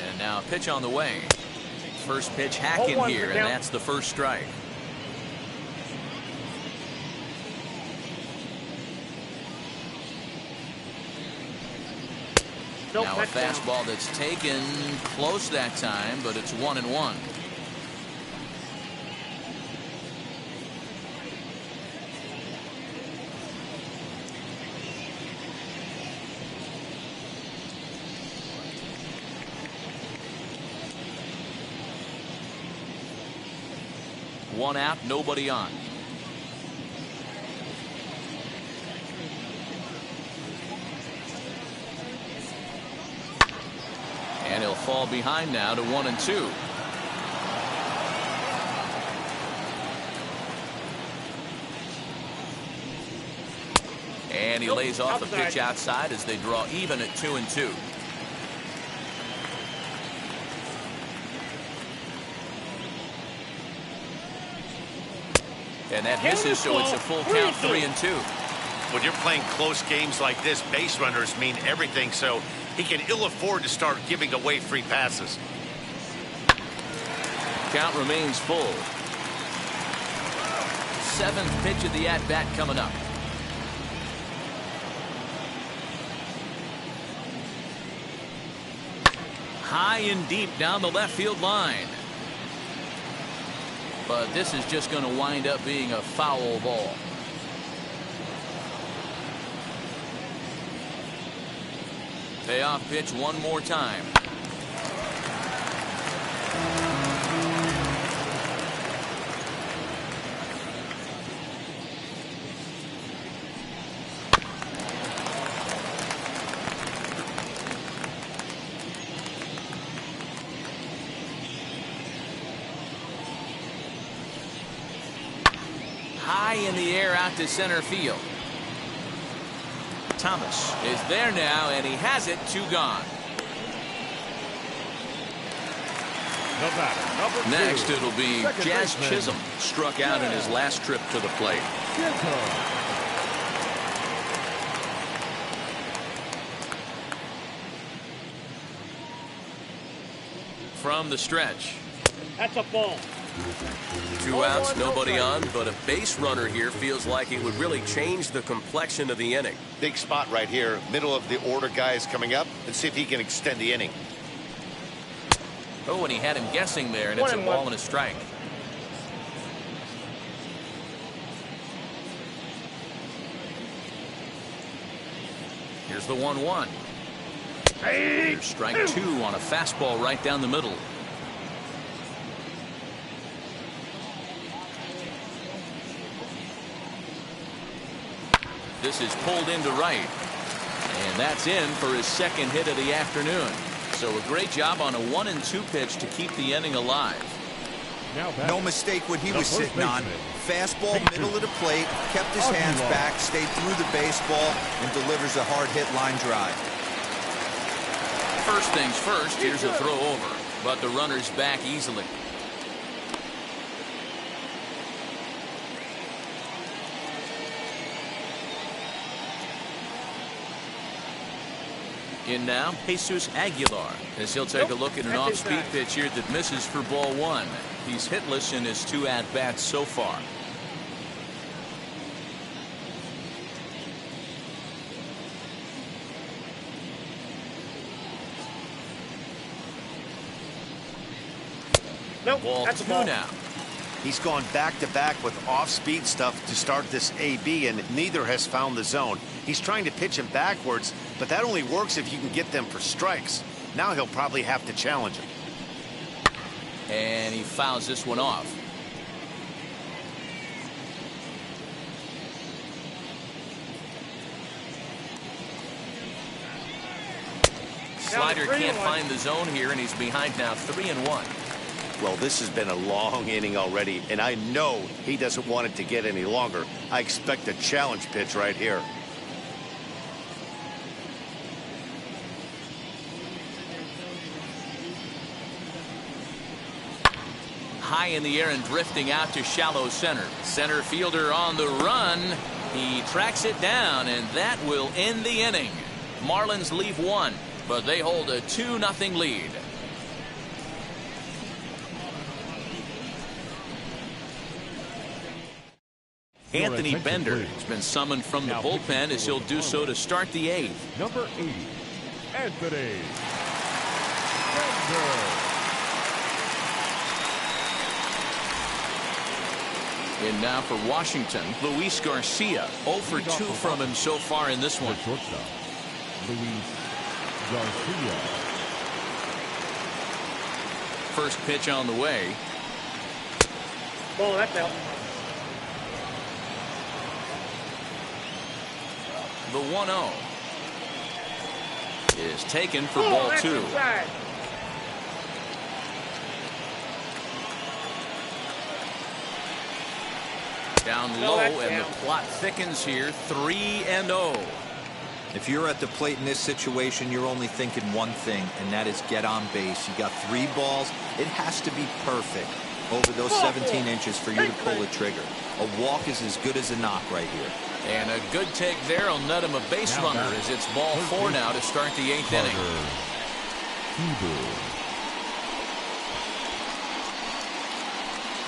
And now a pitch on the way. First pitch hacking here, and that's the first strike. Now a fastball that's taken close that time, but it's 1-1. One out, nobody on. And he'll fall behind now to 1-2. And he lays off a pitch outside as they draw even at 2-2. And that misses, so it's a full count, 3-2. When you're playing close games like this, base runners mean everything, so he can ill afford to start giving away free passes. Count remains full. Seventh pitch of the at-bat coming up. High and deep down the left field line. But this is just going to wind up being a foul ball. Payoff pitch one more time. High in the air out to center field. Thomas is there now, and he has it. 2 gone. Next, it'll be Jazz Chisholm, struck out in his last trip to the plate. From the stretch. That's a ball. 2 outs, nobody on, but a base runner here feels like it would really change the complexion of the inning. Big spot right here, middle of the order guys coming up, and see if he can extend the inning. Oh, and he had him guessing there, and it's a ball and a strike. Here's the 1-1. Here's strike 2 on a fastball right down the middle. This is pulled into right. And that's in for his second hit of the afternoon. So a great job on a 1-2 pitch to keep the inning alive. No mistake what he was sitting on. Fastball middle of the plate, kept his hands back, stayed through the baseball, and delivers a hard hit line drive. First things first, here's a throw over, but the runner's back easily. In now, Jesus Aguilar, as he'll take a look at an off-speed pitch here that misses for ball 1. He's hitless in his 2 at-bats so far. Nope, Ball that's a 2 ball. now. He's gone back-to-back with off-speed stuff to start this AB, and neither has found the zone. He's trying to pitch him backwards, but that only works if you can get them for strikes. Now he'll probably have to challenge him. And he fouls this one off. Slider can't find the zone here, and he's behind now 3-1. Well, this has been a long inning already, and I know he doesn't want it to get any longer. I expect a challenge pitch right here. High in the air and drifting out to shallow center. Center fielder on the run. He tracks it down, and that will end the inning. Marlins leave one, but they hold a 2-0 lead. Anthony Bender has been summoned from the bullpen as he'll do so to start the 8th. Number 80, Anthony Bender. And now for Washington, Luis Garcia. 0 for 2 from him so far in this one. Shortstop, Luis Garcia. First pitch on the way. Ball, that's out. The 1-0 is taken for Oh, ball that's 2. inside. Down No, low, that's and down. the plot thickens here. 3-0. If you're at the plate in this situation, you're only thinking one thing, and that is get on base. You got 3 balls. It has to be perfect over those 17 inches for you to pull the trigger. A walk is as good as a knock right here. And a good take there will net him a base runner as it's ball 4 now to start the 8th inning.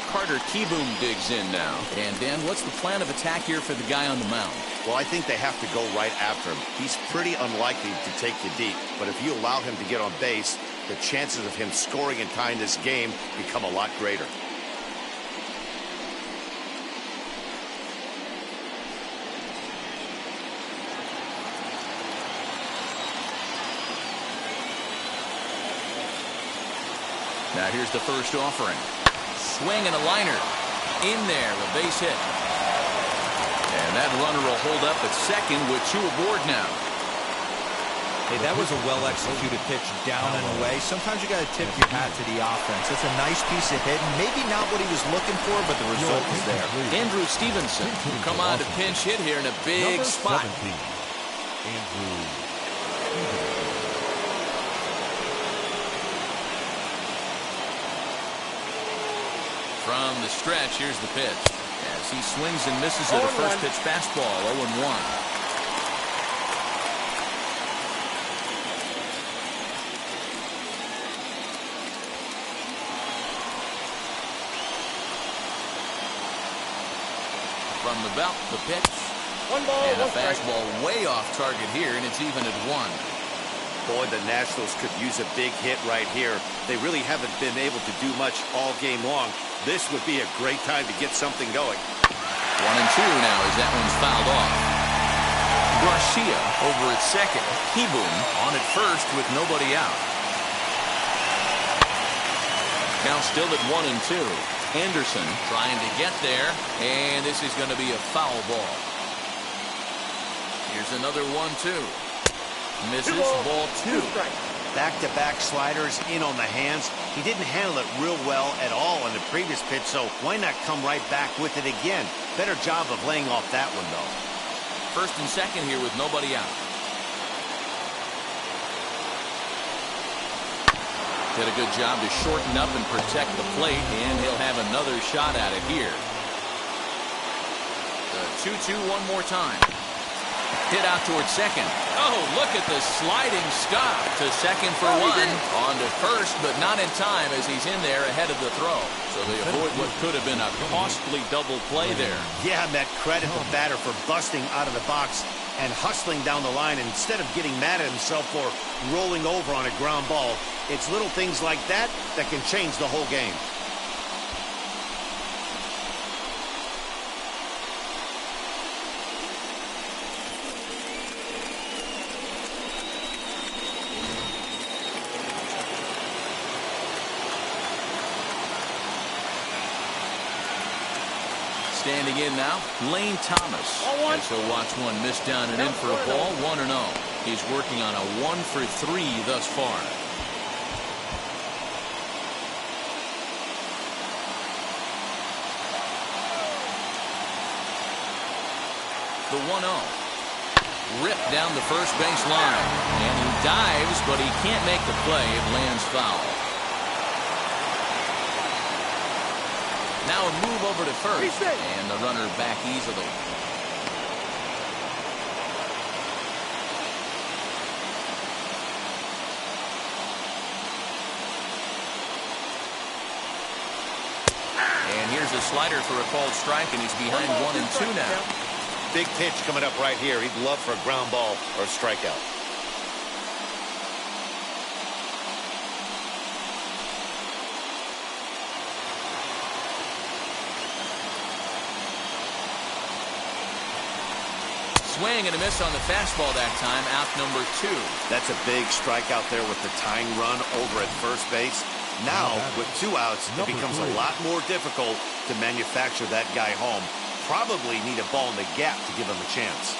Carter Kieboom digs in now. And Dan, what's the plan of attack here for the guy on the mound? Well, I think they have to go right after him. He's pretty unlikely to take you deep, but if you allow him to get on base, the chances of him scoring and tying this game become a lot greater. Now here's the first offering. Swing and a liner. In there, a base hit. And that runner will hold up at second with 2 aboard now. Hey, that was a well-executed pitch down and away. Sometimes you got to tip your hat to the offense. That's a nice piece of hitting. Maybe not what he was looking for, but the result was there. Andrew Stevenson will come on to pinch hit here in a big Number spot. 17, Andrew Stevenson. From the stretch, here's the pitch. As he swings and misses at a first pitch fastball, 0-1. From the belt, the pitch. 1 ball, And a 1 strike. fastball way off target here, and it's even at 1. Boy, the Nationals could use a big hit right here. They really haven't been able to do much all game long. This would be a great time to get something going. 1-2 now as that one's fouled off. Garcia over at second. Kieboom on at first with nobody out. Count still at 1-2. Anderson trying to get there, and this is going to be a foul ball. Here's another 1-2. Misses, ball 2. Back-to-back sliders in on the hands. He didn't handle it real well at all on the previous pitch, so why not come right back with it again? Better job of laying off that one, though. First and second here with nobody out. Did a good job to shorten up and protect the plate, and he'll have another shot at it here. The 2-2 one more time. Hit out towards second. Oh, look at the sliding stop to second for 1. On to first, but not in time as he's in there ahead of the throw. So they avoid what could have been a costly double play there. Yeah, Met, credit the batter for busting out of the box and hustling down the line instead of getting mad at himself for rolling over on a ground ball. It's little things like that that can change the whole game. Standing in now, Lane Thomas. And so watch one miss down and in for a ball, 1-0. He's working on a 1-for-3 thus far. The 1-0. Ripped down the first base line. And he dives, but he can't make the play. It lands foul. Now a move over to first. And the runner back easily. And here's a slider for a called strike, and he's behind 1-2 now. Big pitch coming up right here. He'd love for a ground ball or a strikeout. Swing and a miss on the fastball that time. Out number 2. That's a big strikeout there with the tying run over at first base. Now, with 2 outs, it becomes a lot more difficult to manufacture that guy home. Probably need a ball in the gap to give him a chance.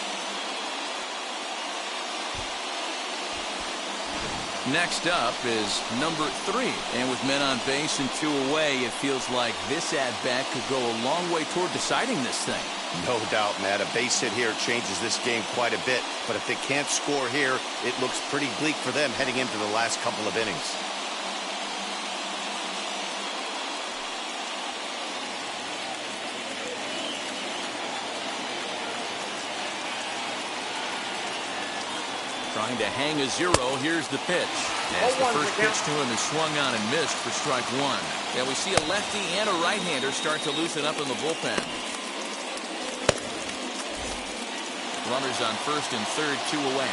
Next up is number 3. And with men on base and 2 away, it feels like this at-bat could go a long way toward deciding this thing. No doubt, Matt. A base hit here changes this game quite a bit. But if they can't score here, it looks pretty bleak for them heading into the last couple of innings. Trying to hang a 0. Here's the pitch. As the first pitch to him is swung on and missed for strike 1. And we see a lefty and a right-hander start to loosen up in the bullpen. Runners on first and third, 2 away.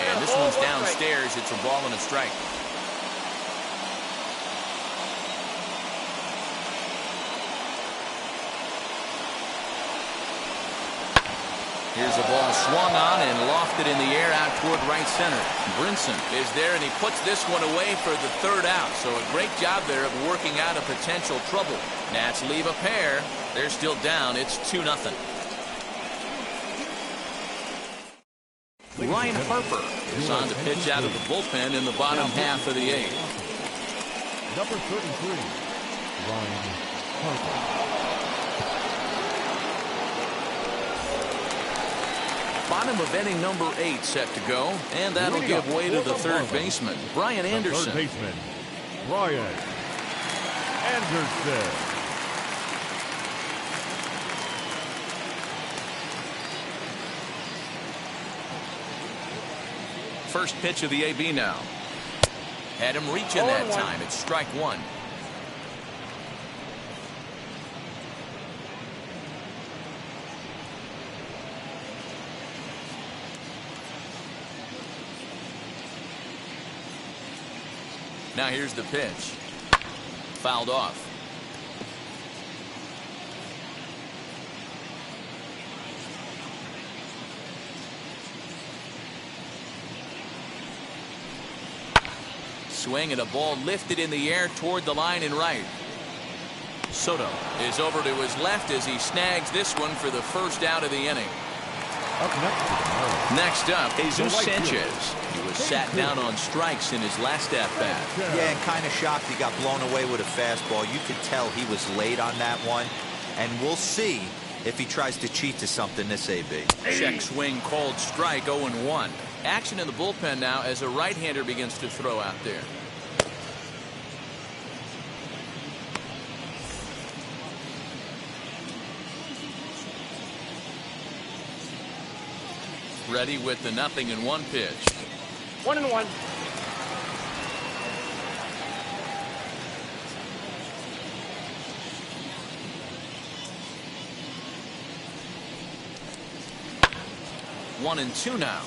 And this one's downstairs. It's a ball and a strike. Here's a ball swung on and lofted in the air out toward right center. Brinson is there, and he puts this one away for the 3rd out. So a great job there of working out a potential trouble. Nats leave a pair. They're still down. It's 2-0. Ryan Harper is on to pitch out of the bullpen in the bottom half of the 8th. Number 33, Ryan Harper. Bottom of inning number 8 set to go, and that'll give way to the third baseman, Brian Anderson. Third baseman, Brian Anderson. First pitch of the AB now. Had him reaching that time. It's strike 1. Now here's the pitch. Fouled off. Swing and a ball lifted in the air toward the line and right. Soto is over to his left as he snags this one for the first out of the inning. Next up, Jesus Sanchez. He was sat down on strikes in his last at-bat. Yeah, and kind of shocked he got blown away with a fastball. You could tell he was late on that one. And we'll see if he tries to cheat to something this AB. Check swing called strike, 0-1. Action in the bullpen now as a right-hander begins to throw out there. Ready with the 0-1 pitch. 1-1. One and two now.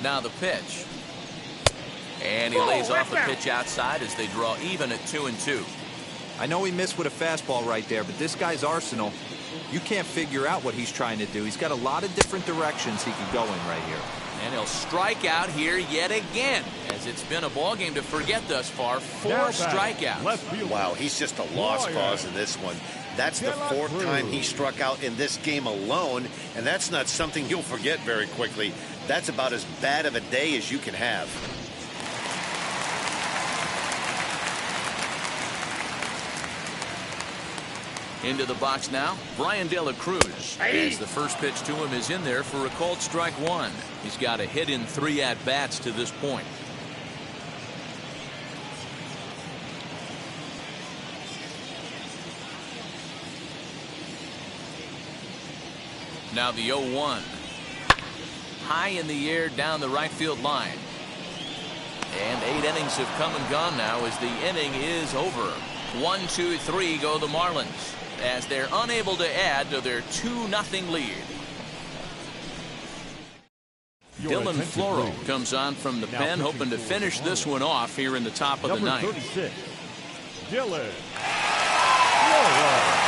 Now the pitch. And he lays off a pitch outside as they draw even at 2-2. I know he missed with a fastball right there, but this guy's arsenal You can't figure out what he's trying to do. He's got a lot of different directions he could go in right here. And he'll strike out here yet again, as it's been a ball game to forget thus far. 4 strikeouts. Wow, he's just a lost cause in this one. That's the 4th time he struck out in this game alone, and that's not something you'll forget very quickly. That's about as bad of a day as you can have. Into the box now, Brian De La Cruz. As the first pitch to him is in there for a called strike 1. He's got a hit in 3 at-bats to this point. Now the 0-1. High in the air down the right field line. And 8 innings have come and gone now as the inning is over. 1, 2, 3 go the Marlins, as they're unable to add to their 2-0 lead. Dylan Floro comes on from the pen, hoping to finish this one off here in the top of the ninth. 36, Dylan Floro.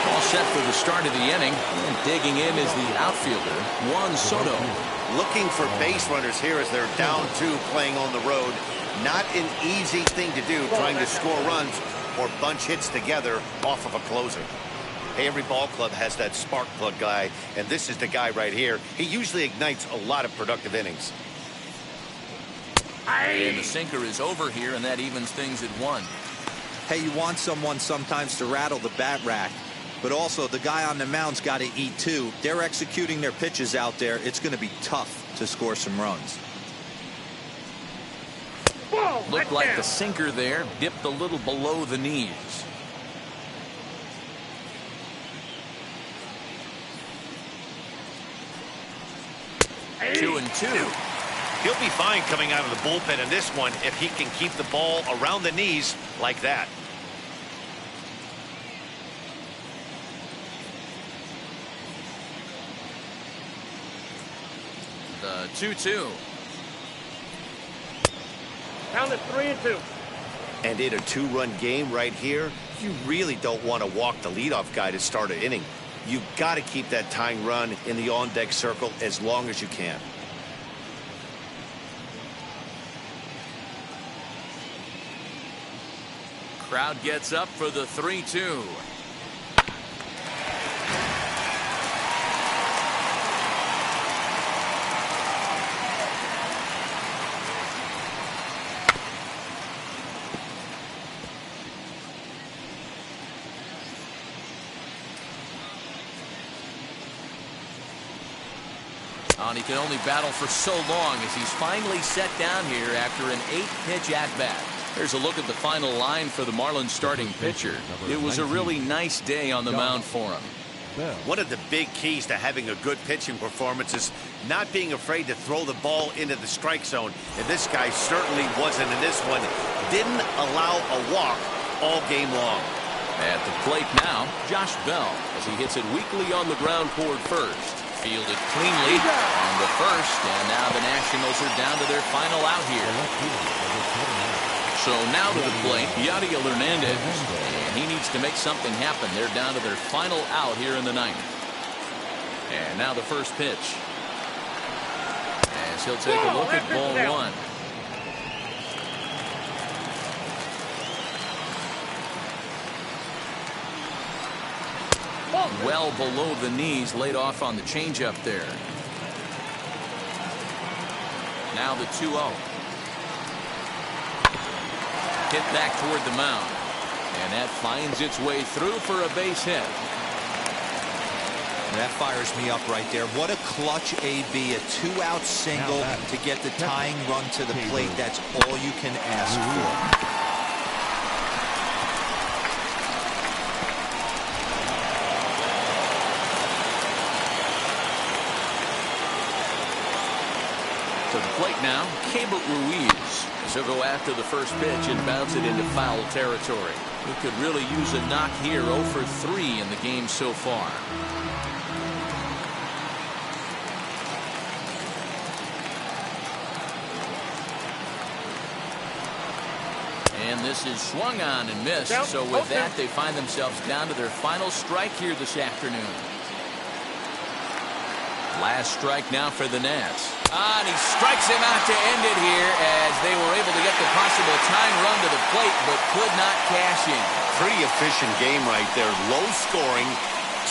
All set for the start of the inning. And digging in is the outfielder, Juan Soto. Looking for base runners here as they're down 2 playing on the road. Not an easy thing to do, trying to score runs or bunch hits together off of a closer. Hey, every ball club has that spark plug guy, and this is the guy right here. He usually ignites a lot of productive innings. And the sinker is over here, and that evens things at 1. Hey, you want someone sometimes to rattle the bat rack, but also the guy on the mound's got to eat too. They're executing their pitches out there. It's going to be tough to score some runs. Looked like the sinker there dipped a little below the knees. 2-2. He'll be fine coming out of the bullpen in this one if he can keep the ball around the knees like that. The 2-2. Count it 3-2. And in a 2-run game right here, you really don't want to walk the leadoff guy to start an inning. You've got to keep that tying run in the on-deck circle as long as you can. Crowd gets up for the 3-2. And he can only battle for so long as he's finally set down here after an 8-pitch at-bat. There's a look at the final line for the Marlins starting pitcher. It was a really nice day on the mound for him. One of the big keys to having a good pitching performance is not being afraid to throw the ball into the strike zone. And this guy certainly wasn't in this one. Didn't allow a walk all game long. At the plate now, Josh Bell, as he hits it weakly on the ground toward first. Fielded cleanly on the first, and now the Nationals are down to their final out here. So now to the plate, Yadiel Hernandez, and he needs to make something happen. They're down to their final out here in the ninth. And now the first pitch. As he'll take a look at ball 1. Well below the knees, laid off on the changeup there. Now the 2-0. Hit back toward the mound. And that finds its way through for a base hit. That fires me up right there. What a clutch AB, a 2-out single to get the tying run to the plate. That's all you can ask for. To the plate now, Keibert Ruiz. He'll go after the first pitch and bounce it into foul territory. He could really use a knock here. 0 for 3 in the game so far. And And this is swung on and missed. So with that, they find themselves down to their final strike here this afternoon. Last strike now for the Nats. And he strikes him out to end it here as they were able to get the possible tying run to the plate, but could not cash in. Pretty efficient game right there. Low scoring,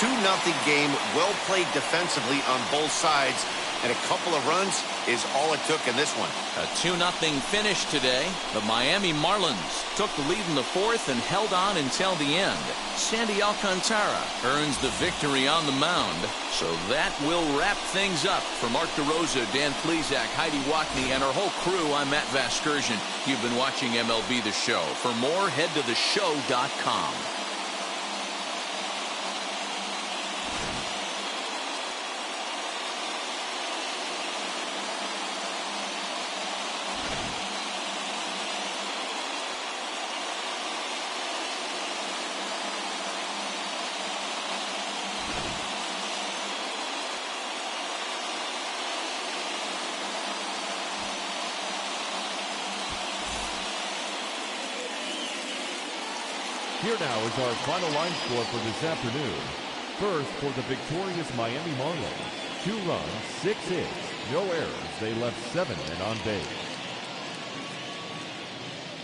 2-0 game. Well played defensively on both sides. And a couple of runs is all it took in this one. A 2-0 finish today. The Miami Marlins took the lead in the fourth and held on until the end. Sandy Alcantara earns the victory on the mound. So that will wrap things up. For Mark DeRosa, Dan Plesac, Heidi Watney, and our whole crew, I'm Matt Vasgersian. You've been watching MLB The Show. For more, head to theshow.com. Here now is our final line score for this afternoon. First, for the victorious Miami Marlins, 2 runs, 6 hits, no errors. They left 7 men on base.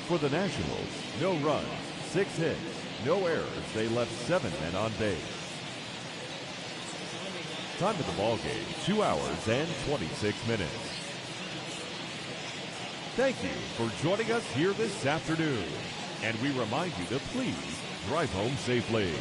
For the Nationals, no runs, 6 hits, no errors. They left 7 men on base. Time of the ball game, 2 hours and 26 minutes. Thank you for joining us here this afternoon. And we remind you to please drive home safely.